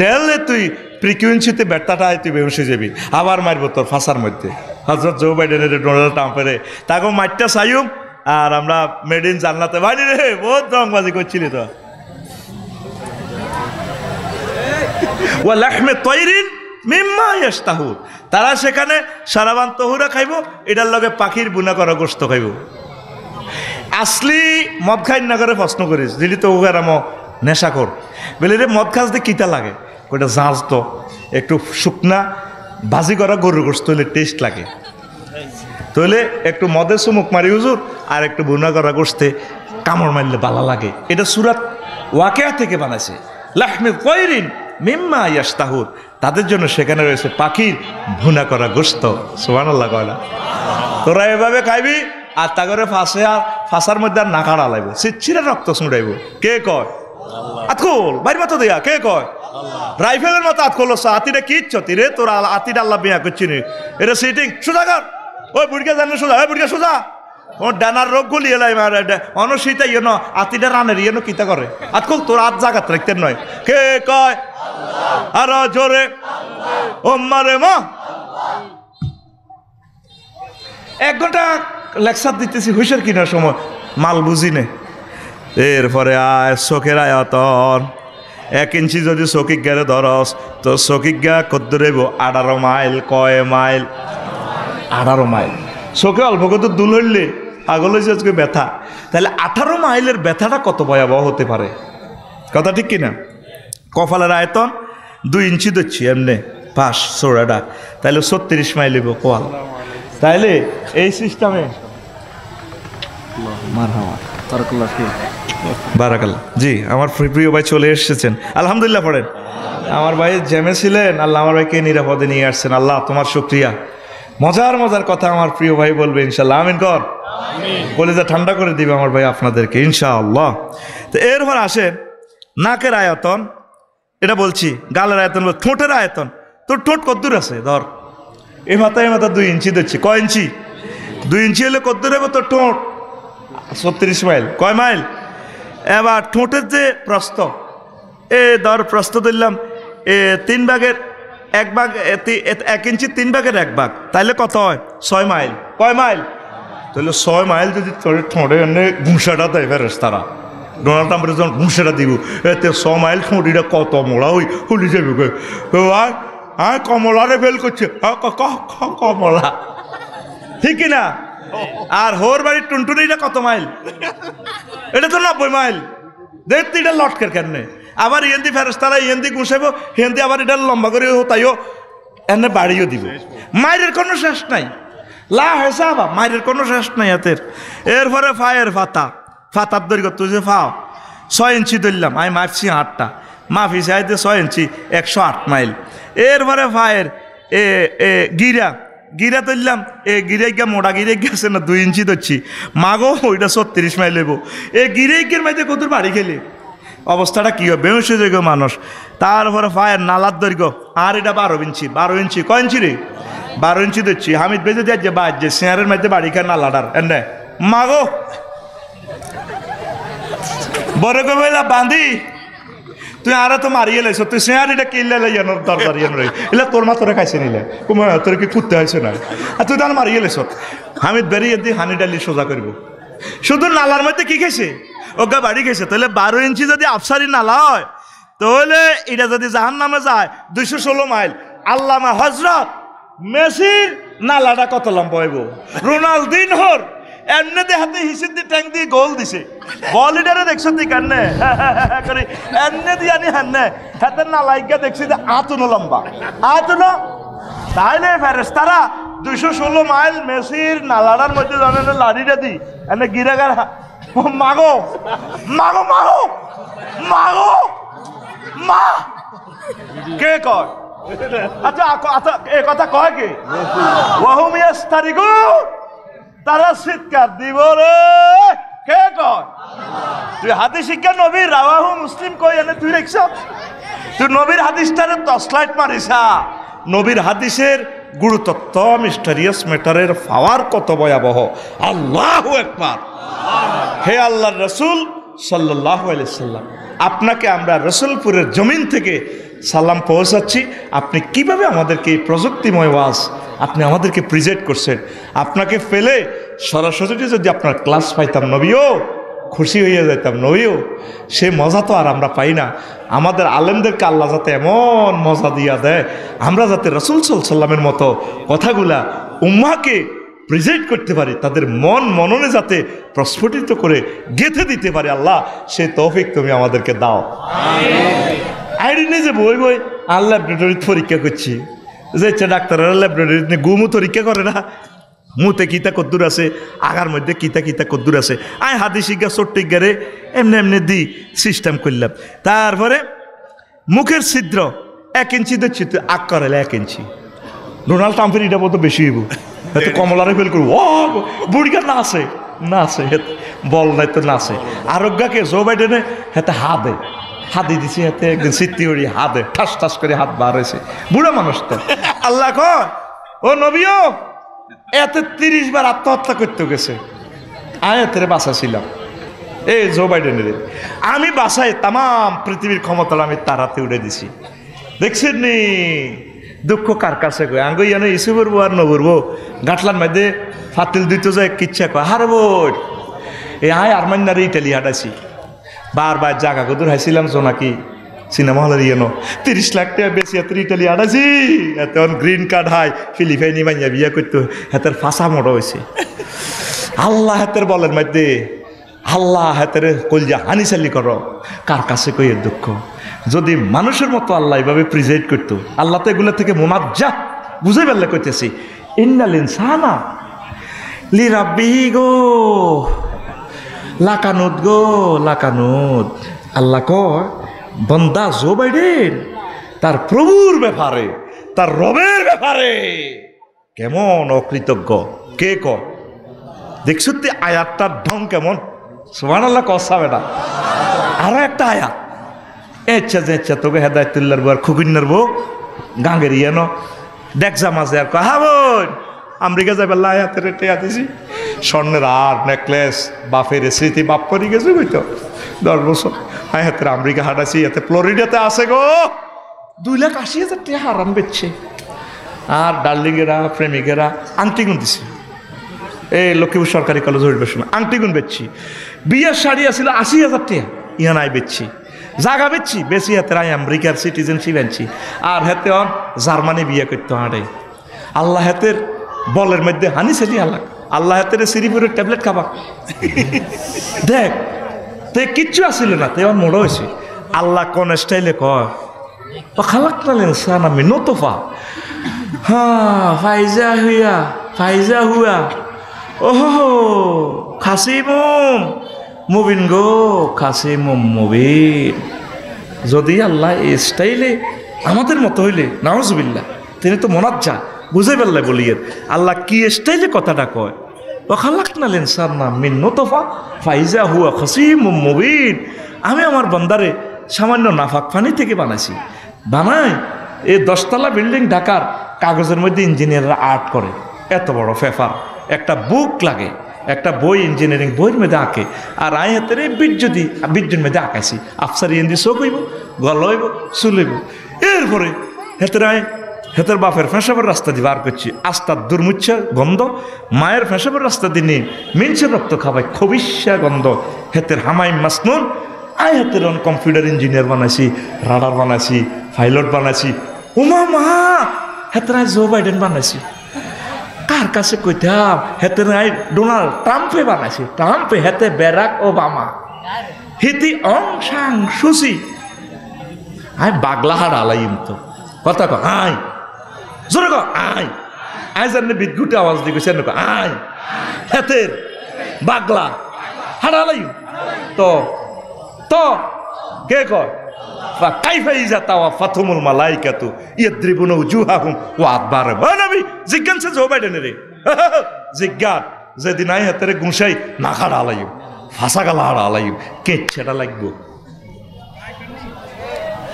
ডেলে তুই ফ্রিকুয়েন্সিতে ব্যর্থাটা তুই বেহুশ হয়ে যাবি, আবার মারবো তোর ফাঁসার মধ্যে। হজরত জো বাইডেনের ডোনাল্ড ট্রাম্পের তাকে মারটা চাইম, আর আমরা মেড ইন জান্নাতে বাইরে রে বহুত রংবাজি করছিলি তো। ওয়া লাহমে তয়রিন মিম্মা ইয়াশতাহু, তারা সেখানে সারাবান তহুরা খাইব, এটার লগে পাখির বুনা করা গোস্ত খাইব। আসলি মদ খাই না করে প্রশ্ন করিস, দিলি তো ওরাম নেশা কর, বলে রে মদ খাস দিয়ে কিতা লাগে, ওইটা জাঁজ তো একটু শুকনা ভাজি করা গরুর গোস্ত হলে টেস্ট লাগে, তাহলে একটু মদের চুমুক মারি হুজুর, আর একটু বুনা করা গোস্তে কামড় মারলে ভালো লাগে। এটা সূরা ওয়াকিয়া থেকে বানাইছে, লাহমে তয়রিন মিম্মা ইয়াশতাহুর, তাদের জন্য সেখানে রয়েছে পাখির ভুনা করা গোস্ত। সুবহানাল্লাহ কয় না? তোরা এভাবে খাইবি, আর তা করে ফাঁসার মধ্যে আর নাকাড়া লাগবে, সিচ্ছিরে রক্ত ছুঁড়াইব। কে কয়? আতকুল বাইর মতো দেয়া, কে কয়? রাইফেলের মতো আতকুল আতিটা কি ইচ্ছতি রে, তোরা আতিটা আল্লাহ বিয়া করছি নি, এটা সিটিং সোজা কর, ওই বুড়িকা জানলে সোজা, ওই বুড়িকা সোজা, ও ডানার রোগ গুলি এলাই অনশীতা ইয়ে ন আতিটা রানের ইয়ে কিতা করে। আতকুল তোর আত জাগাত রাখতেন নয়, কে কয়? আর জোরে ও মারে মা। 1 ঘন্টা লেকচার দিতেছি হুইসের কিনার সময় মাল বুঝি নে। এরপরে আয় চোখের আয়তন 1 ইঞ্চি যদি চকিক গেলে ধরস তো চকিক গা কদ্দুর 18 মাইল। কয় মাইল? 18 মাইল। চোখে অল্প কত দুল হইলে পাগল হয়েছে আজকে ব্যথা, তাহলে 18 মাইলের ব্যথাটা কত ভয়াবহ হতে পারে, কথা ঠিক কিনা? কপালের আয়তন 2 ইঞ্চি ধরছি এমনি পাশ চোড়াটা, তাহলে 36 মাইল হইব কোয়াল। তাইলে এই সিস্টেমে বারাকাল্লাহ। জি, আমার প্রিয় ভাই চলে এসেছেন, আলহামদুলিল্লাহ। পড়েন, আমার ভাই জ্যামে ছিলেন, আল্লাহ আমার ভাইকে নিরাপদে নিয়ে আসছেন, আল্লাহ তোমার শুকরিয়া। মজার মজার কথা আমার প্রিয় ভাই বলবে ইনশাল্লাহ, আমিন কর। কলিজা ঠান্ডা করে দিবে আমার ভাই আপনাদেরকে ইনশাআল্লাহ। তো এরপর আসেন নাকের আয়তন, এটা বলছি, গালের আয়তন, ঠোঁটের আয়তন। তোর ঠোঁট কদ্দূর আছে? ধর এই মাথা 2 ইঞ্চি ধরছি। কয় ইঞ্চি? 2 ইঞ্চি হলে কদ্দূর হবে তোর ঠোঁট? 36 মাইল। কয় মাইল? এবার ঠোঁটের যে প্রস্থ, ধর প্রস্থ ধরলাম 3 ভাগের 1 ভাগ, 1 ইঞ্চি 3 ভাগের 1 ভাগ, তাইলে কত হয়? 6 মাইল। কয় মাইল? তাহলে 6 মাইল যদি তোর ঠোঁটে এনে ঘুষাটা দেয় ফেরেশতারা, ডোনাল্ড ট্রাম্পের যখন ঘুষাটা দিব, এতে 6 মাইল ঠোঁটিটা কত মোড়া ওই হলি যাবে। হ্যাঁ কমলারে ফেল করছে, কমলা, ঠিক কিনা? আর হোর বাড়ির টুনটুনিটা কত মাইল? এটা তো 90 মাইল। দেখতে এটা লটকের কেমনে, আবার ইয়েন্দি ফেরেশতারা ইয়েন্দি ঘুষাইব, হিন্দি আবার এটা লম্বা করে তাইও এনে বাড়িও দিব। মায়ের কোনো শেষ নাই, লা হেসা বা মায়ের কোনো শেষ নাই হাতের। এরপরে ফায়ের ফাতার দৈর্ঘ্য তুই যে ফাও 6 ইঞ্চি ধরলাম, আমি মাপছি 8টা, মাফি চাইতে 6 ইঞ্চি 108 মাইল। এরপরে ফায়ের গিরা ধরলাম, গিরাইগা মোটা গিরাইগা আছে না 2 ইঞ্চি ধরছি, মাগো ওইটা 36 মাইল হইব। গিরাইগের মাইতে কত বাড়ি খেলে অবস্থাটা কী হবে, বেহুশ হয়ে যাবে মানুষ। তারপরে ফায়ের নালার দৈর্ঘ্য, আর এটা 12 ইঞ্চি। 12 ইঞ্চি কয় ইঞ্চি রে? 12 ইঞ্চি ধরছি। হামিদ বেজে দিয়ে যে বাদ যে শেয়ারের মধ্যে বাড়ি খায় নালাটার এনে মাগো বড় কইলা বান্ধি তুই আর তো মারিয়ে লাইছ, তুই শেয়ারিটা কিনলে লাইয়ানোর দরকার রে, এলা তোর মা তোরা খাইছে নিলে কুমা তোর কি কুত্তে হয়েছে না, আর তুই তাহলে মারিয়ে লাইছ। হামিদ বেরিয়ে দিয়ে হানি ডালি সোজা করব, শুধু নালার মধ্যে কি খাইছে? ওগা বাড়ি খাইছে। তাহলে 12 ইঞ্চি যদি আফসারি নালা হয়, তাহলে এটা যদি জাহান নামে যায় 216 মাইল, আল্লামা হজরত মেসির নালাটা কত লম্বা হইব, রোনালদিনহোর এমনি হাতে হিসেব দিয়ে ট্যাঙ্ক দিয়ে গোল দিছে, বল লিডারে দেখছো তুই কান্নে করে এমনি দিয়ে আনি হান্নে হাতের নালাইকা দেখছি যে আতুনো লম্বা, আতুনো। তাইলে ফেরেশতারা 216 মাইল মেসির নালাটার মধ্যে জানেন লাড়িটা দি এনে গিরাগার মাগো মাগো মাগো মাগো মা কে কয়? আচ্ছা আচ্ছা এ কথা কয় কে? ওয়াহুম ইয়াস্তারিকুন, তারা চিৎকার দিব রে, কে কয়? তুই হাদিস শিক্ষা নবীর রাওয়াহু মুসলিম কই এনে তুই দেখছ? তুই নবীর হাদিসটারে টর্চলাইট মারিসা। নবীর হাদিসের গুরুতত্ত্ব মিস্টারিয়াস ম্যাটারের পাওয়ার কত ভয়াবহ। আল্লাহু আকবার। হে আল্লাহর রাসূল সাল্লাল্লাহু আলাইহি সাল্লাম, আপনাকে আমরা রসুলপুরের জমিন থেকে সালাম পৌঁছাচ্ছি। আপনি কিভাবে আমাদেরকে এই প্রযুক্তিময় ওয়াজ আপনি আমাদেরকে প্রেজেন্ট করছেন। আপনাকে ফেলে সরাসরি যদি আপনার ক্লাস পাইতাম নবীও, খুশি হয়ে যেতাম নবীও, সে মজা তো আর আমরা পাই না। আমাদের আলেমদেরকে আল্লাহ যাতে এমন মজা দিয়া দেয়, আমরা যাতে রসুল সাল্লামের মতো কথাগুলা উম্মাহকে প্রেজেন্ট করতে পারি, তাদের মন মননে যাতে প্রস্ফুটিত করে গেঁথে দিতে পারে, আল্লাহ সে তৌফিক তুমি আমাদেরকে দাও। আইডি নিয়ে যে বই বই আর ল্যাবরেটরিতে পরীক্ষা করছি, যে ডাক্তাররা ল্যাবরেটরিতে গুমও পরীক্ষা করে না, মুতে কিতা কদ্দুর আছে, আগার মধ্যে কিতা কিতা কদ্দুর আছে, আয় হাদিস শিক্ষা চট্টিগারে এমনি এমনি দি সিস্টেম করলাম। তারপরে মুখের ছিদ্র 1 ইঞ্চি দিচ্ছি, তুই আগ করালে 1 ইঞ্চি। ডোনাল্ড ট্রাম্পের এটা বলতো বেশি হইব, হয়তো কমলারে ফেল করবো, ও বুড়িকা নাচে নাচে, বল নাই তো নাচে। আরোগ্যাকে জো বাইডেনে হাতে হাতে হাতি দিছে, হাতে একদিন সিদ্ধি উড়ি হাতে ঠাস ঠাস করে হাত বার হয়েছে, বুড়া মানুষ তো। আল্লাহ কয় ও নবীও এতে 30 বার আত্মহত্যা করতে গেছে, আয়াতের বাঁচাছিলাম এই জো বাইডেনের, আমি বাসায় তাম পৃথিবীর ক্ষমতা আমি তারাতে উড়ে দিছি। দেখছেন নি দুঃখ কার কাছে কয় আঙ্গ ইয়ানো ইসু করবো আর নবরবো গাঁটলার মধ্যে ফাতিল দিতে যায় কিচ্ছা কয় হারব এই আয় আরমান্যারে ইটালি হাঁটাইছি, বারবার জাগা কদুর হাইছিলাম জোনাকি সিনেমা হলের ইয়েনো 30 লাখ টাকা বেশি এত ইটালি হাঁটাইছি, এত গ্রিন কার্ড হাই ফিলিপাইনি মাইয়া বিয়া করতে হাতের ফাঁসা মোড় হয়েছে। আল্লাহ হাতের বলের মধ্যে আল্লাহ হাতের কলজা হানিসালি করো, কার কাছে কই এর দুঃখ। যদি মানুষের মতো আল্লাহ এইভাবে প্রেজেন্ট করতো, আল্লাহ তো এগুলো থেকে মোনাজ্জা, বুঝে ফেললে করতেছি ইন্নাল ইনসানা লিরাব্বিহি গো লাকানুদ গো লাকানুদ। আল্লাহ কয় বান্দা জো বাইডেন তার প্রভুর ব্যাপারে, তার রবের ব্যাপারে কেমন অকৃতজ্ঞ। কে কয় দেখছো তে আয়াতটার ঢং কেমন, সুবহানাল্লাহ কসাবে না। আরো একটা আয়াত এচ্ছা যে ইচ্ছা তোকে হেদায়তুল্লাহর বউ আর খুকুন্নার বউ গাঙ্গের ইয়েনো দেখজা মাঝে আর কয় হা বোন আমেরিকা যাবে আয়াতে রেটে আতিছি স্বর্ণের আর নেকলেস বাপের স্মৃতি বাপ করে গেছে বুঝতো 10 বছর হ্যাঁ হাতের আমেরিকা হাঁটাছি, এতে ফ্লোরিডাতে আছে গো 2,80,000 টাকা হারাম বেচছে। আর ডার্লিংয়েরা প্রেমিকেরা আংটি গুন দিছে, এই লক্ষ্মীপুর সরকারি কলেজ হইবার সময় আংটি গুন বেচছি। বিয়ের শাড়ি আসছিল 80,000 টাকা, ইয়া নাই বেচছি, জাগা বেচছি বেশি হাতের আই আমেরিকার সিটিজেনশিপ আনছি। আর হাতে জার্মানি বিয়ে করতে হাঁটে। আল্লাহ হাতের বলের মধ্যে হানি সেটি আল্লাহ হাতের সিরিপুরের ট্যাবলেট খাবা দেখ তে কিচ্ছু আসিল না, তে আমার মোড় হয়েছে। আল্লাহ কোন স্টাইলে কয় ও খালাক নালেন সান আমি নতফা হ্যাঁ ফাইজা হুয়া ফাইজা হুয়া ওহো খাসিমুম মুবিন গো খাসিমুম মুবিন। যদি আল্লাহ এই স্টাইলে আমাদের মতো হইলে নাউজুবিল্লাহ, তিনি তো মোনাজ্জা বুঝে ফেললে বলিয়ে আল্লাহ কি স্টাইলে কথাটা কয় ও খালাক নালেন সার নাম মিন নতফা ফাইজা হুয়া খাসিমুম মুবিন। আমি আমার বান্দারে সামান্য নাফাক পানি থেকে বানাইছি, বানায় এই 10 তলা বিল্ডিং ঢাকার কাগজের মধ্যে ইঞ্জিনিয়াররা আর্ট করে, এত বড় পেপার একটা বুক লাগে, একটা বই ইঞ্জিনিয়ারিং বইয়ের মধ্যে আঁকে। আর আই হাতের এই বীর্যের মধ্যে আঁকাইছি, আফসার ইন্দি চোখ হইব গল হইব চুল হইব। এরপরে হেতের আয় হেতের বাপের ফেঁসাবের রাস্তা দিয়ে বার করছি, আস্তার দুর্মুচ্ছা গন্ধ, মায়ের ফেঁসাবের রাস্তা দিয়ে নিয়ে মিনসের রক্ত খাবাই খবিষ্যা গন্ধ। হেতের হামাই মাসনুন আই হাতের কম্পিউটার ইঞ্জিনিয়ার বানাইছি, রাডার বানাইছি, পাইলট বানাইছি, উমা মা হেতরাই জো বাইডেন বানাইছে কার কাছে কইতাম হেতরাই ডোনাল্ড ট্রাম্পে বানাইছে ট্রাম্পে হেতে ব্যারাক ওবামা হিতি অং সাং সুসি আই বাগলা হার আলাইম তো কথা কো আই জোরে কো আই আই জানে বিদ্যুটে আওয়াজ দি কইছে না আই হেতের বাগলা হার আলাইম তো তো কে কয় কাইফা ইজাতা ওয়া ফাতুমুল মালাইকাতু ইয়াদরিবুনা উজুহাহুম ওয়া আদবারহুম ও নবী জিজ্ঞাসা জো বাইডেন রে জিজ্ঞাত যেদিন আই হেতেরে গুছাই না খাড়া আলাইম ফাঁসা গালা হাড়া আলাইম কেচ্ছেটা লাগবো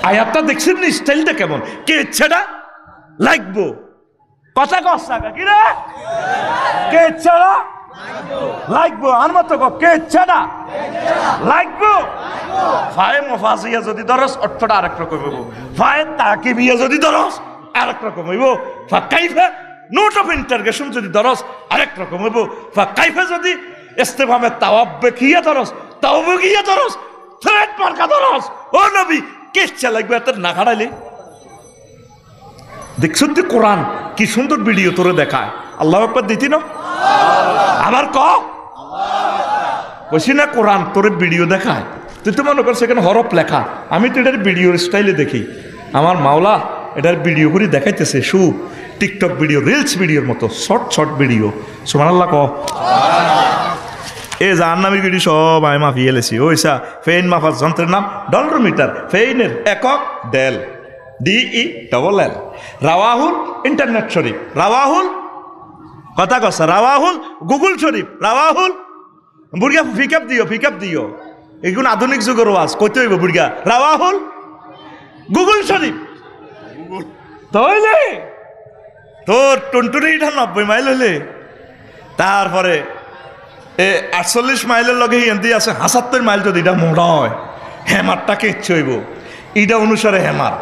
আয়াতটা দেখছেন নি স্টাইলটা কেমন কেচ্ছেটা লাগবো কথা কষ্ট কি রে কেচ্ছেটা লাগবো আর মতো কেচ্ছেটা লাগবো ফায়ে মুফাসিয়া যদি দরস অর্থটা আরেক রকম হইব ফায়ে তাকিবিয়া যদি দরস আরেক রকম হইব ফা কাইফা নোট অফ ইন্টারগেশন যদি দরস আরেক রকম হইব ফা কাইফা যদি ইস্তেফামে তাওয়াব্বিকিয়া দরস তাওয়াব্বিকিয়া দরস থ্রেড মার্কা দরস ও নবী কেচ্ছা লাগবে এত না খাড়াইলে দেখছ তুই কোরআন কি সুন্দর ভিডিও তোরে দেখায় আল্লাহু আকবার দিতি না আবার ক বসি না কোরআন তোরে ভিডিও দেখায় তুই তো মনে কর সেখানে হরফ লেখা আমি তো এটার ভিডিওর স্টাইলে দেখি আমার মাওলা এটার ভিডিও করে দেখাইতেছে টিকটক ভিডিও রিলস ভিডিওর মতো শর্ট ভিডিও সুবহানাল্লাহ ক এ জাহান্নামীর গিরি সব আমি মাফিয়ে এলেছি ওইসা ফেইন মাফার যন্ত্রের নাম ডলরোমিটার ফেইনের একক ডেল DELL রাওয়াহুল ইন্টারনেট শরীফ রাওয়াহুল কথা কসা রাওয়াহুল গুগল শরীফ রাওয়াহুল বুড়িয়া ফিকাপ দিও এগুলো আধুনিক যুগের ওয়াজ কইতে হইব বুড়িয়া রাওয়াহুল গুগল শরীফ তাইলে তোর টুনটুনিটা 90 মাইল হইলে তারপরে 48 মাইলের লগে এমনি আছে 75 মাইল যদি এটা মোড়া হয় হেমারটাকে ইচ্ছে হইব এটা অনুসারে হেমার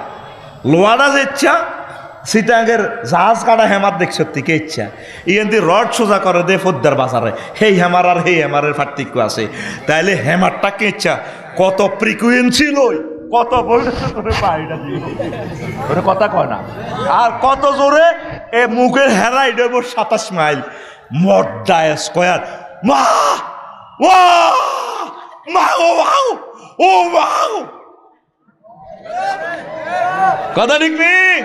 লোয়ারা যে ইচ্ছা সিটাঙ্গের জাহাজ কাটা হেমার দেখছ থেকে ইচ্ছা এমনি রড সোজা করে দে ফদ্দার বাজারে হেই হেমার আর হেই হেমারের পার্থক্য আছে তাইলে হেমারটাকে ইচ্ছা কত ফ্রিকুয়েন্সি লই কত ভোল্টেজ করে পাইটা দিয়ে ওটা কথা কয় না আর কত জোরে এ মুখের হেরা এটা 27 মাইল মড্ডা স্কয়ার মা ও কথা ঠিক নেই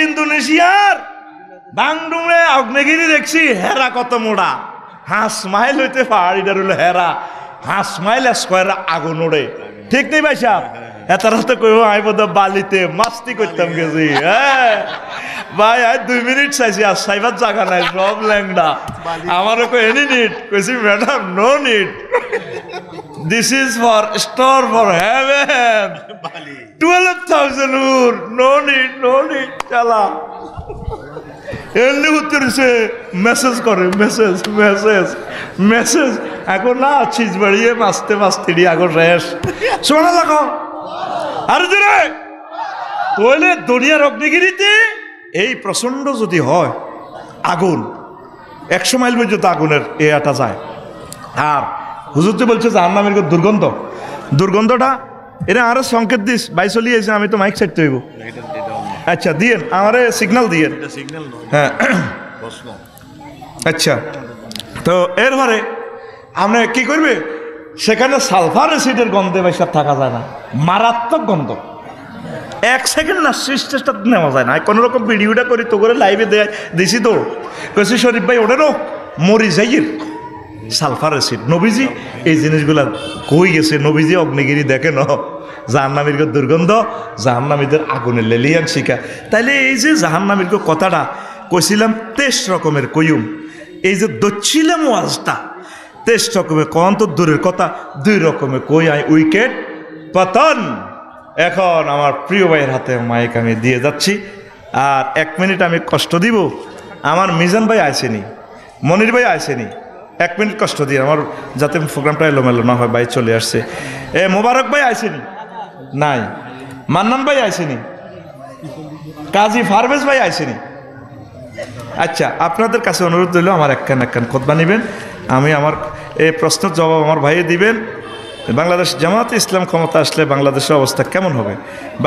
ইন্দোনেশিয়ার বাংডুমে অগ্নিগিরি দেখছি হেরা কত মোড়া 5 মাইল হইতে পাহাড়িটার হলো হেরা 5 মাইল স্কয়ার আগুন ওড়ে ঠিক নেই ভাই সাহেব এত রাতে কই আই বোধ বালিতে মাস্তি করতাম গেছি হ্যাঁ ভাই আর 2 মিনিট চাইছি আর সাইবার জায়গা নাই সব ল্যাংডা আমারও কই এনি নিট কইছি madam no need this is for store for heaven 12,000 উর নো নিট চালা এমনি উত্তরছে মেসেজ করে মেসেজ এখন না আছিস বাড়িয়ে মাস্তে আগর রেস শোনা লাগো আর জোরে তোলে দুনিয়ার অগ্নিগিরিতে এই প্রচন্ড যদি হয় আগুন 100 মাইল পর্যন্ত আগুনের এয়াটা যায় আর হুজুর তো বলছে জাহান্নামের দুর্গন্ধটা এটা আরো সংকেত দিস বাই চলিয়েছে আমি তো মাইক সাইডতে হইব আচ্ছা দিয়েন আমারে সিগন্যাল দিয়েন হ্যাঁ আচ্ছা তো এরপরে আমরা কি করবে সেখানে সালফার অ্যাসিডের গন্ধে বেশি থাকা যায় না মারাত্মক গন্ধ 1 সেকেন্ড না চেষ্টা নেওয়া যায় না কোনো রকম ভিডিওটা করি তো করে লাইভে দিছি তো কইছি শরীফ ভাই ওটারও মরি যাইয়ের সালফার অ্যাসিড নবীজি এই জিনিসগুলা কই গেছে নবীজি অগ্নিগিরি দেখে ন জাহান্নামীর দুর্গন্ধ জাহান্নামীদের আগুনের লেলিয়ান শিখা তাইলে এই যে জাহান্নামীর কথাটা কইছিলাম 23 রকমের কইম এই যে দচ্ছিলাম ওয়াজটা 23 রকমের কন তো দূরের কথা 2 রকমের কই আই উইকেট পতন এখন আমার প্রিয় ভাইয়ের হাতে মাইক আমি দিয়ে যাচ্ছি আর 1 মিনিট আমি কষ্ট দিব আমার মিজান ভাই আইসেনি মনির ভাই আইসেনি 1 মিনিট কষ্ট দিয়ে আমার যাতে প্রোগ্রামটা এলোমেলো না হয় ভাই চলে আসছে মোবারক ভাই আইসেনি নাই মান্নান ভাই আইসেনি কাজী ফারভেজ ভাই আইসেনি আচ্ছা আপনাদের কাছে অনুরোধ রইল আমার একখান খুতবা নেবেন আমি আমার এই প্রশ্নের জবাব আমার ভাইয়ে দিবেন বাংলাদেশ জামায়াতে ইসলাম ক্ষমতা আসলে বাংলাদেশের অবস্থা কেমন হবে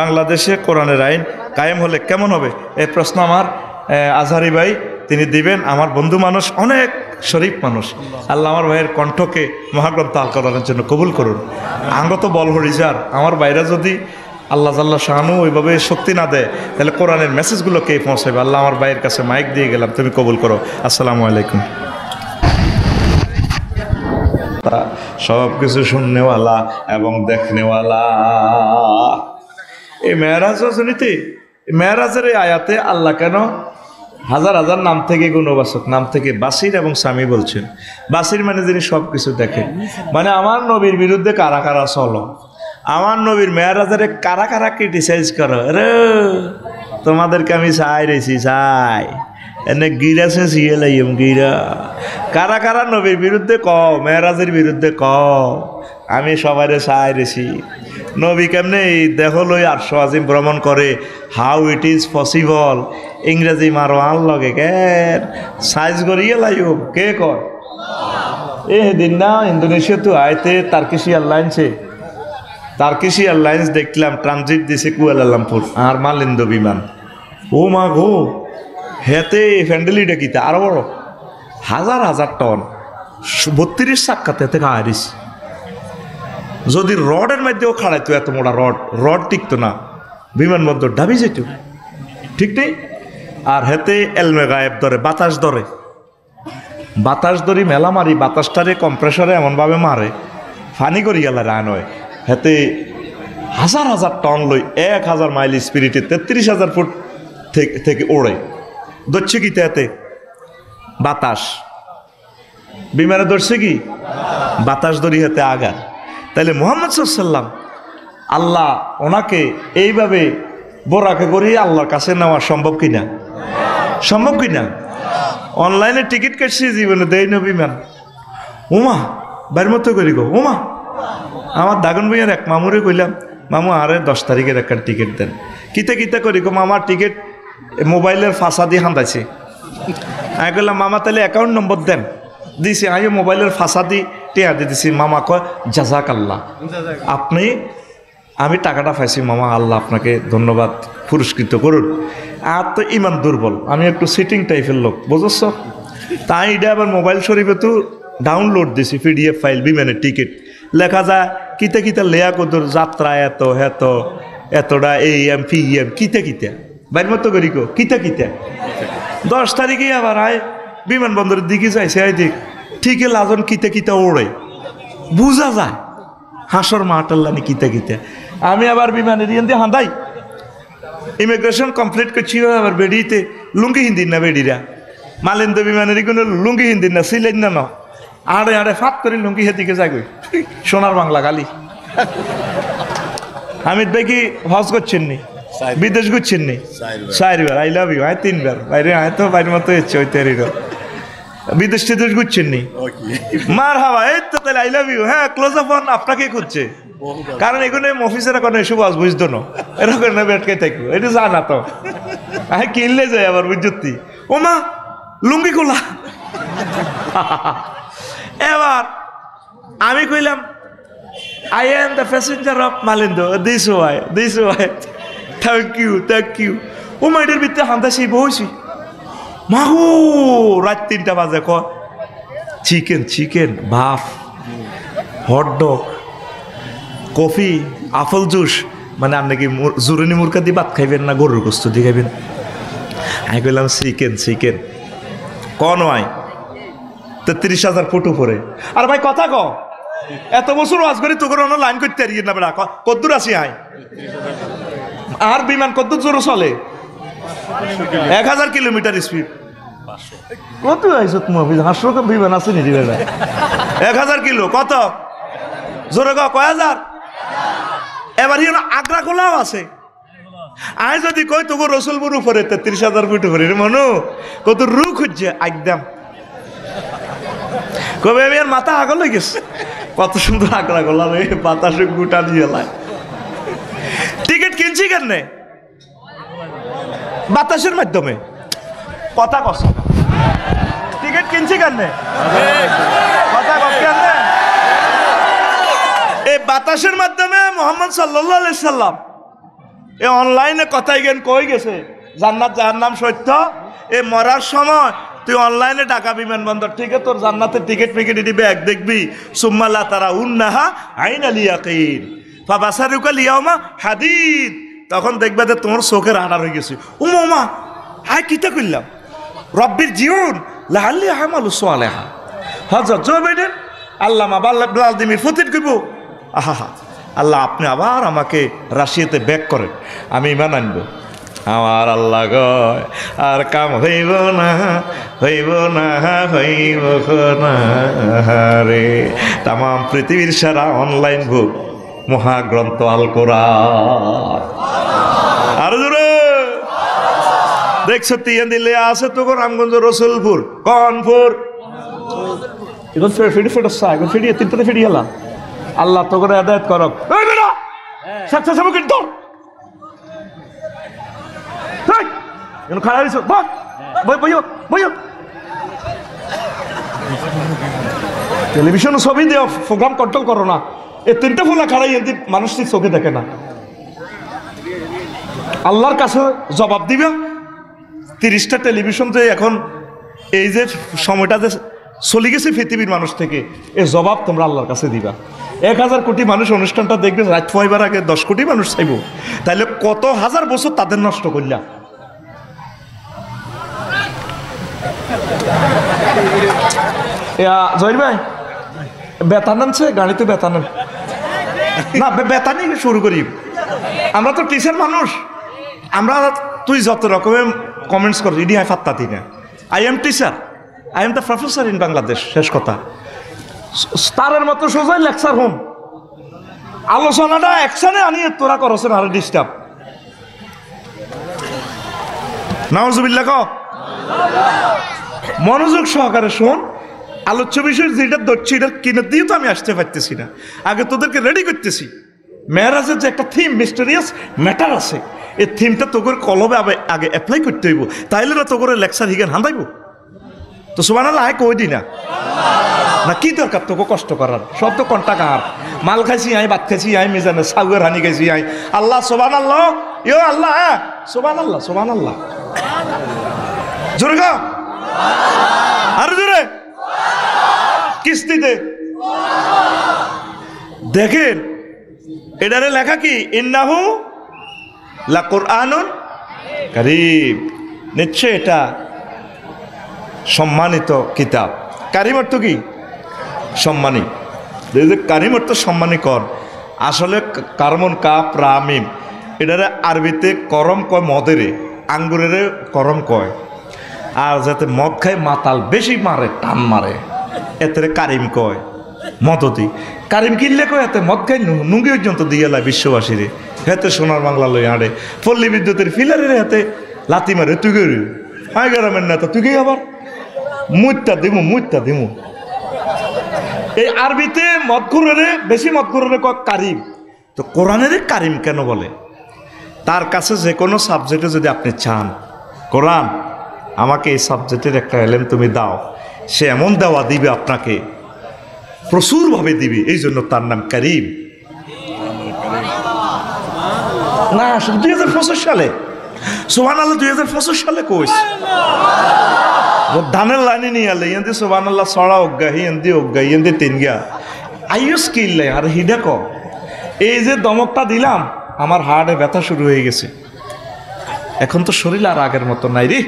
বাংলাদেশে কোরআনের আইন কায়েম হলে কেমন হবে এই প্রশ্ন আমার আজহারি ভাই তিনি দিবেন। আমার বন্ধু মানুষ, অনেক শরীফ মানুষ। আল্লাহ আমার ভাইয়ের কণ্ঠকে মহাগ্রন্থ আল কোরআনের জন্য কবুল করুন। আঙ্গত বল হরিজার আমার বাইরে যদি আল্লাহ জাল্লা শাহানু ওইভাবে শক্তি না দেয় তাহলে কোরআনের মেসেজগুলো কে পৌঁছাবে? আল্লাহ আমার ভাইয়ের কাছে মাইক দিয়ে গেলাম, তুমি কবুল করো। আসসালামু আলাইকুম। সব কিছু শুননেওয়ালা এবং দেখনেওয়ালা। এই মেয়েরাজ রজনীতে, মেয়েরাজের এই আয়াতে আল্লাহ কেন হাজার হাজার নাম থেকে গুণবাচক নাম থেকে বাসির এবং স্বামী বলছেন? বাসির মানে যিনি সব কিছু দেখেন, মানে আমার নবীর বিরুদ্ধে কারা কারা চলো, আমার নবীর মেয়েরাজের কারা কারা ক্রিটিসাইজ করো, রে তোমাদেরকে আমি চাই রেছি চাই এনে গিরা সে সিয়ে লাইম গিরা। কারা কারা নবীর বিরুদ্ধে কও, মেয়েরাজের বিরুদ্ধে কও, আমি সবাইরে চাই রেছি। নবী কেমনে দেখো লই ৮০০ আজিম ভ্রমণ করে, হাউ ইট ইজ পসিবল। ইংরেজি মারো আন লগে কেন সাইজ করিয়ে লাইব কে কর? এ দিন না ইন্দোনেশিয়া তো আইতে টার্কিশ এয়ারলাইন্সে, টার্কিশ এয়ারলাইন্স দেখলাম ট্রানজিট দিছে কুয়ালালামপুর আর মালিন্দ বিমান। ও মা গো, হেতে ফ্যান্ডেলিটা কিতা আরো বড়, হাজার হাজার টন ৩২ চাক্কাতে এতে খাওয়ারিস। যদি রডের মধ্যেও খাড়াইতো, এত মোটা রড টিকতো না, বিমানবন্দর ডাবি যেত, ঠিক নেই। আর হেতে এলমে গায়েব ধরে, বাতাস ধরি মেলা মারি, বাতাসটারে কম্প্রেসরে এমনভাবে মারে ফানি করি গেলে রান হয়। হেতে হাজার হাজার টন লই ১,০০০ মাইল স্পিরিটে ৩৩,০০০ ফুট থেকে ওড়ে ধরছে কি এতে বাতাস। বিমানে ধরছে কি বাতাস ধরি হেতে আগা। তাইলে মুহাম্মদ সাল্লাল্লাহু আল্লাহ ওনাকে এইভাবে বোরাকে করিয়ে আল্লাহর কাছে নেওয়া সম্ভব কিনা? সম্ভব কিনা? অনলাইনে টিকিট কাটছি, জীবনে দেয় না বিমান। ওমা বাইর মতো করি গো, ওমা আমার দাগন ভাইয়ের এক মামুরে কইলাম, মামু আরে ১০ তারিখের একটা টিকিট দেন। কিতা করি গো, মামার টিকিট মোবাইলের ফাঁসা দিয়ে হান্দাইছে। আমি কইলাম মামা তাহলে অ্যাকাউন্ট নম্বর দেন, দিছি। আমি মোবাইলের ফাঁসা দিয়ে টেয়া দিয়ে দিছি। মামা কয় জাজাক আল্লাহ, আপনি আমি টাকাটা পাইছি মামা, আল্লাহ আপনাকে ধন্যবাদ পুরস্কৃত করুন। আর তো ইমান দুর্বল, আমি একটু সিটিং টাইপের লোক, বুঝছ? তাই এটা আবার মোবাইল শরীফে তো ডাউনলোড দিছি PDF ফাইল, বিমানের টিকিট লেখা যায় কিতা লেয়া কদর যাত্রা এতটা AM PM কিতা বাইর মতো করি গো, কিতা ১০ তারিখে আবার আয় বিমানবন্দরের দিকে যাইছে, আয় দেখ ঠিকই লাজন কিতা ওড়ে, বুঝা যায় হাসর মাটাল্লানি কিতা। আমি আবার বিমানের দিয়ে হাঁদাই ইমিগ্রেশন কমপ্লিট করছি, আবার বেডিতে লুঙ্গি হিন্দির না বেডিরা মালিন্দ বিমানের কোনো লুঙ্গি হিন্দির না সিলেন না আড়ে ফাত করে লুঙ্গি হেদিকে যাই সোনার বাংলা গালি। হামিদ ভাই কি হজ করছেন নি, বিদেশ ঘুরছেন নি? 4বার আই লাভ ইউ, 3বার বাইরে তো বাইরের মতো ইচ্ছে হইতে বিদেশ টিদেশ ঘুরছেন নি? মার হাওয়া, এই তো তাহলে আই লাভ ইউ। হ্যাঁ ক্লোজ আপ অন আপনাকে খুঁজছে, কারণ এগুলো অফিসের এখন এসব আজ বুঝতো না, এরকম না বেটকে থাকবো, এটা জানা তো আমি কিনলে যাই আবার বুঝতি। ও মা লুঙ্গি খোলা। এবার আমি কইলাম I am the passenger of Malindo, this way, thank you. ও মাইডের ভিতরে হান্দাসি বসি, মাগো রাত ৩টা বাজে, chicken puff, hot dog, coffee, apple juice, মানে আপনি কি জুরানি মুরগা দিয়ে ভাত খাইবেন না গরুর গোস্ত দিয়ে খাইবেন? আমি কইলাম চিকেন নয় ৩৩,০০০ ফুট উপরে। আর ভাই কথা ক, এত বছর ওয়াজ করি তোকে লাইন করতে পারি না বেড়া, কদ্দুর আসি আয় আর বিমান কদ্দুর জোরে চলে? ১,০০০ কিলোমিটার স্পিড। কত আইস তুমি? 500 বিমান আছে নি বেড়া? ১,০০০ কিলো কত জোরে কয় হাজার? এবার আগ্রা খোলাও আছে। আয় যদি কই তোকে রসুলপুর উপরে ৩৩,০০০ ফুট উপরে মনু কত রু খুঁজছে একদম কবে আমি আর মাথা আগল হয়ে গেছে। কত সুন্দর আগ্রা গোলা রে, বাতাসে গুটা দিয়ে লাই। টিকিট কিনছি কেন? বাতাসের মাধ্যমে। কথা কষ্ট টিকিট কিনছি কেন? কথা কেন? এই বাতাসের মাধ্যমে মোহাম্মদ সাল্লাল্লাহু আলাইহি সাল্লাম এ অনলাইনে কথাই জ্ঞান কই গেছে জান্নাত জাহান্নাম সত্য। এ মরার সময় তুই অনলাইনে ঢাকা বিমানবন্দর থেকে তোর জান্নাতের টিকিট ফিকিট দিবি এক দেখবি সুম্মাল্লা তারা উন্নাহা আইন আলিয়াকিন ফাবাসারুকা লিয়াউমা হাদিদ। তখন দেখবে যে তোমার চোখের আড়ার হয়ে গেছে। উমা হাই কিতা করলাম রব্বির জিউন লাহাল্লি হামালু সালেহা হযরত জো বাইডেন আল্লামা ভ্লাদিমির পুতিন কইব আহা আল্লাহ আপনি আবার আমাকে রাশিয়াতে ব্যাক করেন, আমি ইমান আনবো। আমার আল্লাহ গয় আর কাম হইব না হইব না হইব না রে। তাম পৃথিবীর সারা অনলাইন বুক মহাগ্রন্থ আল কোরআন। আর জোরে দেখছো তিয়ান দিলে আছে তো রামগঞ্জ রসুলপুর কনপুর এখন ফেডি ফেডা এখন ফেডি তিনটাতে ফেডি এলাম। আল্লাহ তো করে আদায়ত করক সাথে সামু কিন্তু খারাপ টেলিভিশন ছবি দিয়ে প্রোগ্রাম কন্ট্রোল করো না। এই তিনটা ফোলা খাড়াই এমনি মানুষটি চোখে দেখে না। আল্লাহর কাছে জবাব দিবে। 30টা টেলিভিশন যে এখন এই যে সময়টা যে চলে গেছে পৃথিবীর মানুষ থেকে, এই জবাব তোমরা আল্লাহর কাছে দিবা। 1000 কোটি মানুষ অনুষ্ঠানটা দেখবে, রাত পয়বার আগে 10 কোটি মানুষ চাইব, তাইলে কত হাজার বছর তাদের নষ্ট করলা। জহির ভাই বেতন আনছে গাড়িতে বেতন না বেতনই শুরু করি। আমরা তো টিচার মানুষ, আমরা তুই যত রকমের কমেন্টস কর ইডি আই ফাত্তাতি না। I am teacher, I am the professor in Bangladesh. শেষ কথা স্টারের মতো সোজাই লেকচার হোম আলোচনাটা একসানে আনিয়ে তোরা করছেন আর ডিস্টার্ব নাউজুবিল্লাহ। মনোযোগ সহকারে শোন। আলোচ্য বিষয় যেটা ধরছি এটা কিনে দিয়ে তো আমি আসতে পারতেছি না, আগে তোদেরকে রেডি করতেছি। মেরাজের যে একটা থিম মিস্টেরিয়াস ম্যাটার আছে, এই থিমটা তোকে কলবে আগে অ্যাপ্লাই করতে হইব, তাইলে না তোকে লেকচার হিগেন হান্দাইব। তো সুবহানাল্লাহ আয় কই দি না না কি দরকার তোকে কষ্ট করার, সব তো কন্টা কার মাল খাইছি আই ভাত খাইছি আই মিজানে সাউয়ের হানি খাইছি আই। আল্লাহ সুবহানাল্লাহ ইয়ো আল্লাহ সুবহানাল্লাহ সুবহানাল্লাহ জোরে গা আর জোরে কিস্তি দে। দেখেন এটারে লেখা কি ইন্নাহু লা কুরআনুন কারীম, নিশ্চয় এটা সম্মানিত কিতাব। কারিম অর্থ কি? সম্মানী। কারিম অর্থ সম্মানী কর। আসলে কারমন কাপ রামিম এটারে আরবিতে করম কয় মদেরে, আঙ্গুরের করম কয়। আর যাতে মদ খায় মাতাল বেশি মারে টান মারে এতে কারিম কয় মদতি। কারিম কিনলে কয় এতে মদ খাই নুঙ্গি পর্যন্ত দিয়ে লাই বিশ্ববাসীরে হেতে সোনার বাংলা লই আড়ে পল্লী বিদ্যুতের ফিলারের হাতে লাতি মারে তুই গেরি আয় গ্রামের নেতা তুই গেই আবার মুইতা দিমু। এই আরবিতে মদখুরেরে বেশি মদখুরেরে কয় কারিম। তো কোরআনের কারিম কেন বলে? তার কাছে যে কোনো সাবজেক্টে যদি আপনি চান কোরআন আমাকে এই সাবজেক্টের একটা এলেম তুমি দাও, সে এমন দেওয়া দিবে আপনাকে, প্রচুরভাবে দিবে। এই জন্য তার নাম কারিম। না 2025 সালে সুবহানাল্লাহ 2025 সালে কইস ধানের লাইনে নিয়ে আলে এন্দি সুবহানাল্লাহ ছড়া অজ্ঞাহি এন্দি অজ্ঞাহি এন্দি তিনগা আইস কিনলে আর হিডা ক এই যে দমকটা দিলাম আমার হাড়ে ব্যথা শুরু হয়ে গেছে। এখন তো শরীর আর আগের মতো নাই রে,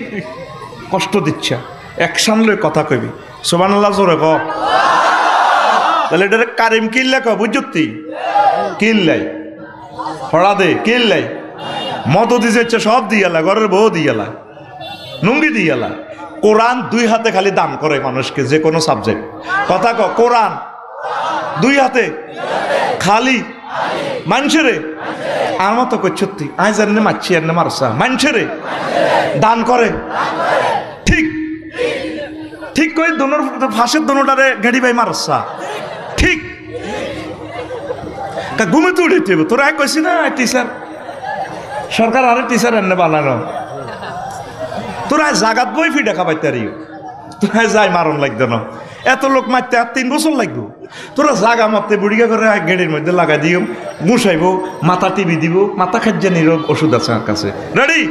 কষ্ট দিচ্ছে। অ্যাকশন লই কথা কইবি সুবহানাল্লাহ জোরে ক। তাহলে এটা কারিম কিনলে ক বুঝতি কিনলাই ফড়া দে কিনলাই মত দিছে সব দিয়ালা, ঘরের বউ দিয়ালা, নুঙ্গি দিয়ালা। কোরআন 2 হাতে খালি দান করে মানুষকে, যে কোনো সাবজেক্ট। কথা ক কোরআন 2 হাতে খালি মানুষেরে আমার মতো করছি আই জানি মারছি আর না মারসা মানুষেরে দান করে। ঠিক ঠিক কই দোনোর ফাঁসের দোনোটারে গেড়ি ভাই মারসা ঠিক ঘুমে তো উঠে তোরা কইছি না টিচার সরকার আরে টিচার এনে বানানো তোরা জাগাত বই ফি দেখা পাইতে তোরা যাই মারণ লাগতো না। এত লোক মারতে আর 3 বছর লাগবো। তোরা জাগা মারতে বুড়িগা করে গেড়ির মধ্যে লাগাই দিও, গুছাইবো, মাথা টিভি দিব, মাথা খাজ্জানির ওষুধ আছে আমার কাছে। রেডি?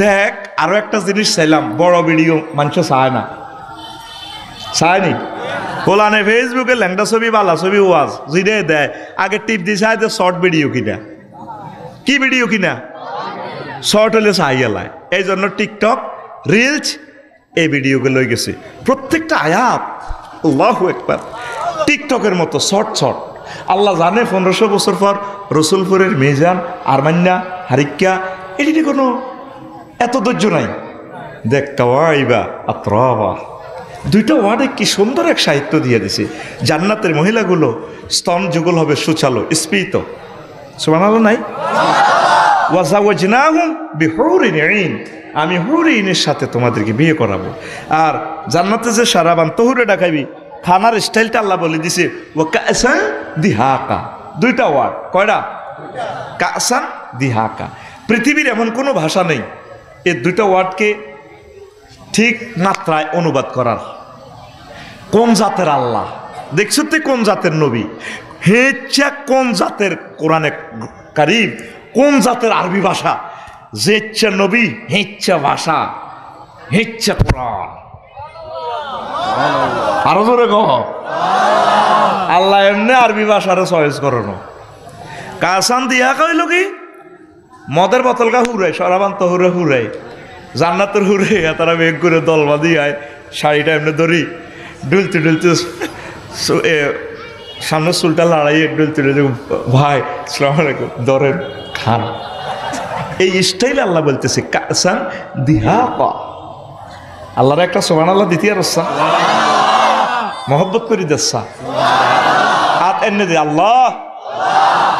দেখ আরো একটা জিনিস চাইলাম, বড় ভিডিও মানুষ চায় না, চায়নি। কোলানে ফেসবুকে ল্যাংটা ছবি, বালা ছবি, ওয়াজ যেটা দেয় আগে টিপ দিয়ে চায় শর্ট ভিডিও কিনা। কি ভিডিও কিনা? শর্ট হলে চাই গেলায়। এই জন্য টিকটক, রিলস এই ভিডিওগুলো লই গেছে। প্রত্যেকটা আয়াত আল্লাহু আকবার টিকটকের মতো শর্ট। আল্লাহ জানে 1500 বছর পর রসুলপুরের মেজান, আরমান্না, হারিক্কা এটি কোনো এত ধৈর্য নাই। দেখ কাওয়াইবা আতরাবা, 2টা ওয়ার্ডে কি সুন্দর এক সাহিত্য দিয়ে দিছে। জান্নাতের মহিলাগুলো স্তন যুগল হবে সুচালো, স্ফীত। সুবহানাল্লাহ নাই? ওয়াজাওয়াজনাহুম বিহুরিন আইন, আমি হুরিনের সাথে তোমাদেরকে বিয়ে করাবো। আর জান্নাতে যে সারাবান তহুরে ডাকাইবি, খানার স্টাইলটা আল্লাহ বলে দিছে ওয়া কাসান দিহাকা। 2টা ওয়ার্ড, কয়টা? কাসান দিহাকা। পৃথিবীর এমন কোনো ভাষা নেই এই 2টা ওয়ার্ডকে ঠিক মাত্রায় অনুবাদ করার। কোন জাতের আল্লাহ দেখছো তে, কোন জাতের নবী, হেচ্ছা কোন জাতের কোরআনে কারীম, কোন জাতের আরবি ভাষা, যে ইচ্ছা নবী, হেচ্ছা ভাষা, হেচ্ছা কোরআন। আরো জোরে কহ আল্লাহ এমনি আরবি ভাষারে চয়েস করানো। কাসান দিয়া কইল কি? মদের বোতলকা হুরাই, সরাবান তো হুরাই, জান্নাতের হুরে তারা মেঘ করে দল বাঁধি আয়, শাড়িটা এমনি ধরি ডুলতে সামনে চুলটা লড়াইয়ে ডুলতে ভাই আসসালামু আলাইকুম ধরেন খান। এই স্টাইল আল্লাহ বলতেছে কাসান দিহাকা। আল্লাহর একটা সুবহানাল্লাহ দ্বিতীয় রসা মহব্বত করি দেসা হাত এনে দে আল্লাহ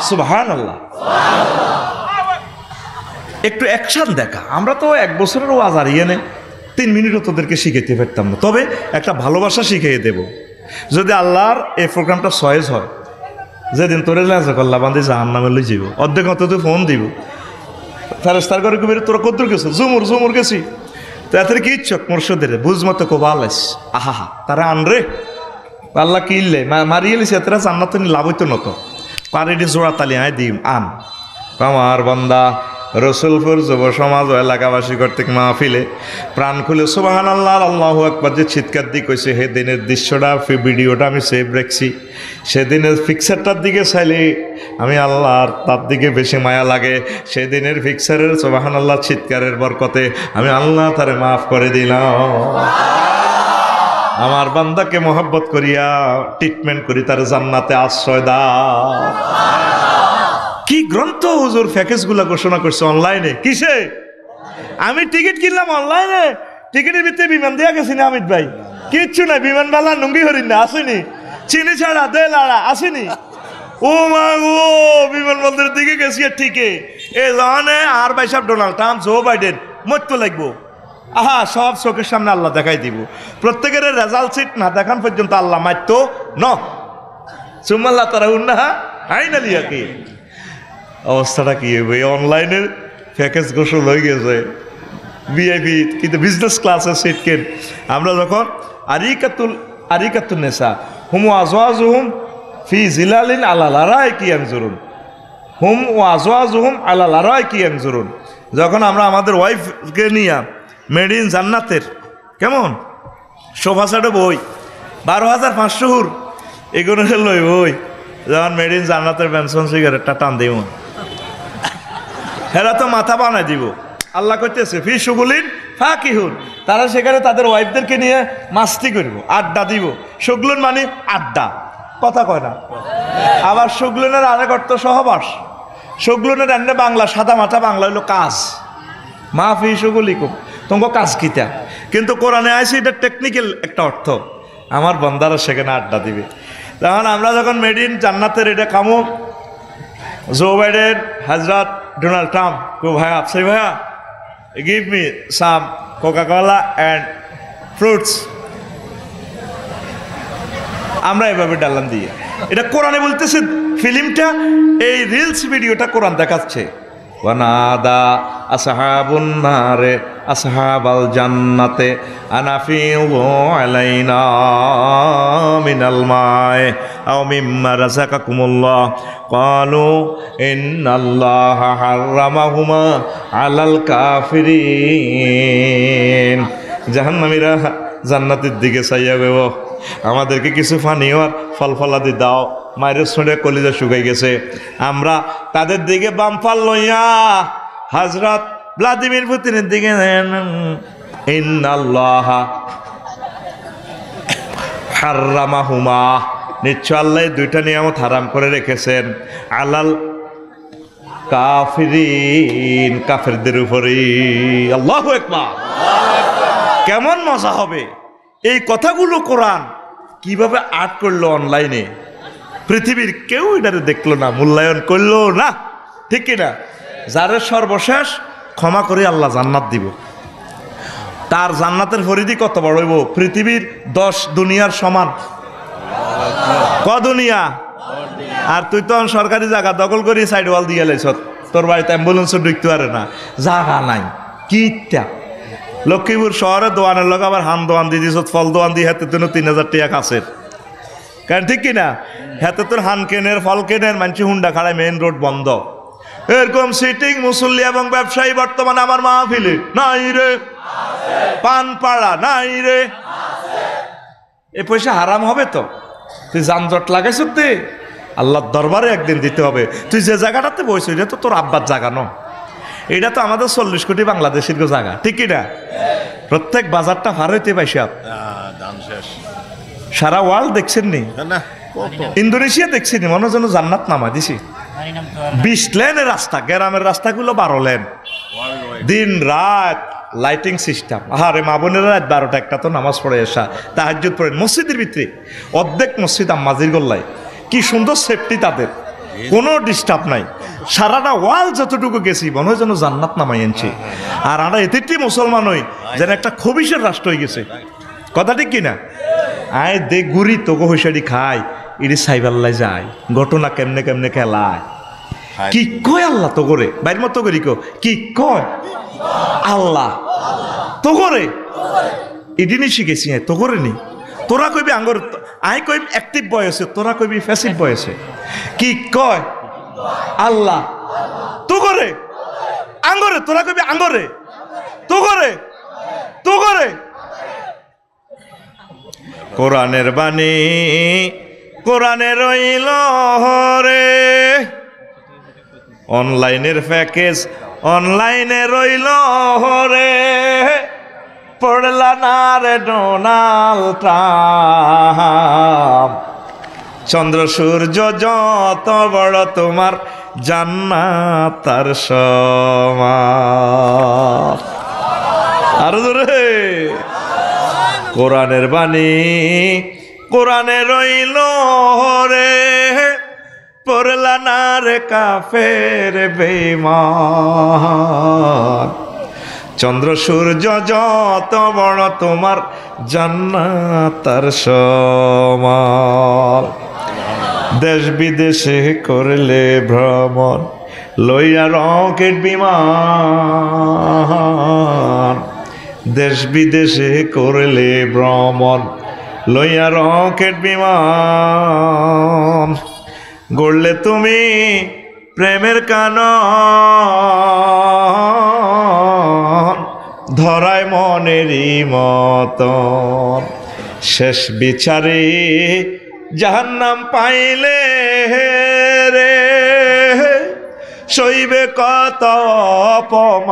সুবহানাল্লাহ। একটু অ্যাকশন দেখা। আমরা তো 1 বছরের ওয়াজ হারিয়ে নে 3 মিনিটও তোদেরকে শিখাইতে পারতাম না, তবে একটা ভালোবাসা শিখিয়ে দেব। যদি আল্লাহর এই প্রোগ্রামটা সয়েজ হয়, যেদিন তোরে করল্লা বান্ধি জাহান্নামে লই যাব, অর্ধেক মতো তুই ফোন দিব, ফেরেস্তার করে কবি তোরা কদ্দুর গেছো, জুমুর গেছি, তো এত কি ইচ্ছক মোরশদের বুঝ মতো কোবালাইস, আহা তারা আনরে আল্লাহ কিনলে মারিয়ে লিছে এতরা জান্নাত লাভ হইতো নত পারিডি জোড়া তালি আয় দিম আন। আমার বান্দা রসুলপুর যুব সমাজ ও এলাকাবাসী কর্তৃক মাহফিলে প্রাণ খুলে সুবহানাল্লাহ আল্লাহু আকবার যে চিৎকার দিয়ে কইছে, হে দিনের দৃশ্যটা ভিডিওটা আমি সেভ রাখছি। সেদিনের পিকচারটার দিকে চাইলে আমি আল্লাহর তার দিকে বেশি মায়া লাগে। সেদিনের পিকচারের সুবহানাল্লাহ চিৎকারের বরকতে আমি আল্লাহ তারে মাফ করে দিলাম। আমার বান্দাকে মোহাব্বত করিয়া ট্রিটমেন্ট করি, তার জান্নাতে আশ্রয় দাও। কি গ্রন্থ হুজুর প্যাকেজগুলো ঘোষণা করছে অনলাইনে। কিসে? আমি টিকিট কিনলাম অনলাইনে, টিকিটের ভিতরে বিমান দেওয়া গেছি না আমিত ভাই? কিচ্ছু নাই, বিমান বালা নুঙ্গি হরিণ না আসেনি, চিনি ছাড়া দে লাড়া আসেনি। ও মা গো, বিমানবন্দরের দিকে গেছি ঠিকে এ জানে আর ভাই সাহেব ডোনাল্ড ট্রাম্প, জো বাইডেন মরতে লাগবো। আহা সব চোখের সামনে আল্লাহ দেখাই দিব। প্রত্যেকের রেজাল্ট সিট না দেখান পর্যন্ত আল্লাহ মারতো ন সুমাল্লাহ তারা উন্না আইনালিয়া কি অবস্থাটা কি হবে? অনলাইনের প্যাকেজ গোসল হয়ে গেছে ভিআইপি, কিন্তু বিজনেস ক্লাসের সিট কেন। আমরা যখন আরিকাতুল নেসা হুম আজওয়াজুহুম ফি জিলালিন আলা লারাইকি ইয়ানজুরুন, হুম আজওয়াজুহুম আলা লারাইকি ইয়ানজুরুন, যখন আমরা আমাদের ওয়াইফকে নিয়ে মেড ইন জান্নাতের কেমন সোফা সেটে বই 12,500 হুর এগুলো লই বই, যখন মেড ইন জান্নাতের বেনসন সিগারেটটা টান দিব, হেরা তো মাথা বানাই দিব। আল্লাহ করতেছে ফি সুগুলিন ফাকিহুন, তারা সেখানে তাদের ওয়াইফদেরকে নিয়ে মাস্তি করব, আড্ডা দিব। সুগলুন মানে আড্ডা, কথা কয় না। আবার সুগলুনের আরেক অর্থ সহবাস। সুগলুনের এনে বাংলা সাদা মাথা বাংলা হইলো কাজ, মা ফি সুগুলিকুম, তোমাকে কাজ কিতা। কিন্তু কোরআনে আইসি এটা টেকনিক্যাল একটা অর্থ, আমার বন্দারা সেখানে আড্ডা দিবে। তখন আমরা যখন মেড ইন জান্নাতের এটা কামো, জো বাইডেন, হজরত ডোনাল্ড ট্রাম্প কো ভাইয়া আফসাই ভাইয়া give me some Coca Cola and fruits, আমরা এভাবে ডাললাম দিয়ে। এটা কোরআনে বলতেছে, ফিল্মটা এই রিলস ভিডিওটা কোরআন দেখাচ্ছে। ওয়ানাদা আসহাবুন নারে আসহাবাল জান্নাতে আনাফিউ আলাইনা মিনাল মাই আও মিম্মা রাযাকাকুমুল্লাহ ক্বালু ইন্নাল্লাহা হাররামাহুমা আলাল কাফিরিন। জাহান্নামীরা জান্নাতের দিকে চাইয়া গেব, আমাদেরকে কিছু পানীয় আর ফল ফলাদি দাও। মায়ের শুনে কলিজা শুকাই গেছে। আমরা তাদের দিকে বাম ফাল লইয়া হযরত ভ্লাদিমির পুতিনের দিকে, ইন্নাল্লাহা হাররামাহুমা, নিশ্চয় আল্লাহ দুইটা নিয়ামত হারাম করে রেখেছেন, আলাল কাফিরিন, কাফেরদের উপরে। আল্লাহু আকবার। কেমন মজা হবে এই কথাগুলো কোরআন কিভাবে আর্ট করলো অনলাইনে, পৃথিবীর কেউ এটারে দেখলো না, মূল্যায়ন করলো না, ঠিক কিনা? যারা সর্বশেষ ক্ষমা করে আল্লাহ জান্নাত দিব, তার জান্নাতের পরিধি কত বড় হইব? পৃথিবীর 10 দুনিয়ার সমান। ক দুনিয়া? আর তুই তো সরকারি জায়গা দখল করি সাইড ওয়াল দিয়ে লাইছ, তোর বাড়িতে অ্যাম্বুলেন্সও ঢুকতে পারে না, জায়গা নাই। কি লক্ষ্মীপুর শহরে দোয়ানের লোক আবার হান দোয়ান দিয়ে দিস, ফল দোয়ান দিয়ে হাতে তোর 3000 টাকা কাছের, কারণ ঠিক কিনা? হাতে তোর হান কেনের ফল কেনের মানুষ হুন্ডা খাড়ায়, মেইন রোড বন্ধ। এরকম সিটিং মুসল্লি এবং ব্যবসায়ী বর্তমানে আমার মাহফিলে নাই রে, পানপাড়া নাই রে। এ পয়সা হারাম হবে তো? তুই যানজট লাগাইছ, তে আল্লাহর দরবারে একদিন দিতে হবে। তুই যে জায়গাটাতে বইছ এটা তো তোর আব্বার জায়গা ন, এটা তো আমাদের 40 কোটি বাংলাদেশের জায়গা, ঠিক কিনা? প্রত্যেক বাজারটা ভার হইতে পাইসাব, সারা ওয়ার্ল্ড দেখছেন নি? ইন্দোনেশিয়া দেখছেন, মনে যেন জান্নাত নামা দিছি। 20 লেনের রাস্তা, গ্রামের রাস্তাগুলো 12 লেন, দিন রাত লাইটিং সিস্টেম। আরে মা বোনেরা রাত 12টা 1টা তো নামাজ পড়ে আসা, তাহাজ্জুদ পড়েন মসজিদের ভিতরে, অর্ধেক মসজিদ আম্মাজির গোল্লায়। কি সুন্দর সেফটি তাদের, কোনো ডিস্টার্ব নাই। সারাটা ওয়াল যতটুকু গেছি মনে হয় যেন জান্নাত নামাই আনছি। আর আমরা এতেটি মুসলমান হই যেন একটা খবিসের রাষ্ট্র হয়ে গেছে, কথা ঠিক কিনা? আয় দে গুড়ি তোকে হইসারি খাই, এটি সাইবাল্লাই যায়, ঘটনা কেমনে কেমনে খেলায়। কি কয় আল্লাহ তো করে বাইর মতো করি কি কয় আল্লাহ তো করে, এটি নি শিখেছি তো করে নি। তোরা কইবি আঙ্গর, আই কইবি অ্যাক্টিভ বয়সে, তোরা কইবি প্যাসিভ বয়সে। কি কয় আল্লাহ তো করে আঙ্গরে, তোরা কইবি আঙ্গরে তো করে তো করে। কোরআনের বাণী কোরআনে রইল রে, অনলাইনের প্যাকেজ অনলাইনে রইল রে, পড়লা না রে ডোনাল্ড ট্রাম্প। চন্দ্র সূর্য যত বড় তোমার জান্নাত তার সমান। আরো জোরে। কোরআনের বাণী কোরআনে রইল রে, পড়লা না রে কাফের বেঈমান। চন্দ্র সূর্য যত বড় তোমার জান্নাত তার সমান। দেশ বিদেশে করলে ভ্রমণ, লইয়া রকেট বিমান। দেশ বিদেশে করলে ভ্রমণ, লইয়া রকেট বিমান। গড়লে তুমি প্রেমের কানন, ধরায় মনেরই মতন। শেষ বিচারে জাহান্নাম পাইলে রে, সইবে কত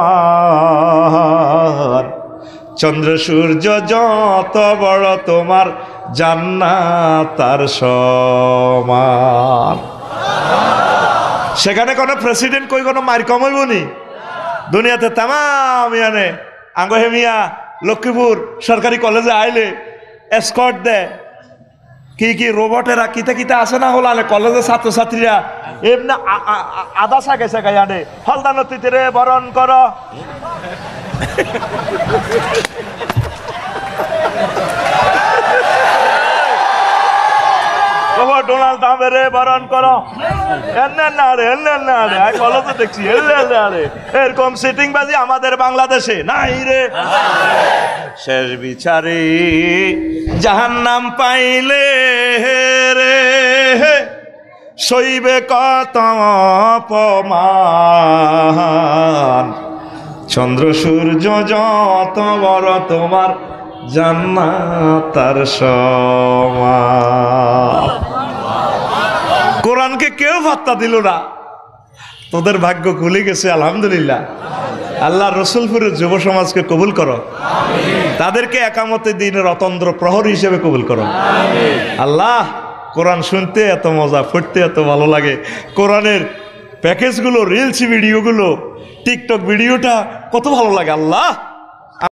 অপমান। চন্দ্র সূর্য যত বড় তোমার জান্নাত তার সমান। সেখানে কোনো প্রেসিডেন্ট কই কোনো মার কমাইব নি দুনিয়াতে? তামাম ইয়ানে আঙ্গ হেমিয়া লক্ষ্মীপুর সরকারি কলেজে আইলে এসকর্ট দেয়, কি কি রোবটেরা কিতা কিতা আছে না হল আনে কলেজের ছাত্রছাত্রীরা এমনি আদা সাগে সাগাই আনে, ফলদা নদীতে রে বরণ কর। ডোনাল্ড জাহাজ নামে রে বরণ করো বলো তো দেখছি এরকম সিটিং বাজি আমাদের বাংলাদেশে নাই রে। শেষ বিচারে জাহান্নাম পাইলে রে সইবে কত অপমান, চন্দ্র সূর্য যত বড় তোমার জান্নাত তার সমান। কোরআনকে কেউ পাত্তা দিল না, তোদের ভাগ্য খুলে গেছে আলহামদুলিল্লাহ। আল্লাহ রসুলপুরের যুব সমাজকে কবুল করো, তাদেরকে একামতে দিনের অতন্দ্র প্রহরী হিসেবে কবুল করো আল্লাহ। কোরআন শুনতে এত মজা, পড়তে এত ভালো লাগে, কোরআনের প্যাকেজগুলো, রিলস ভিডিওগুলো, টিকটক ভিডিওটা কত ভালো লাগে আল্লাহ।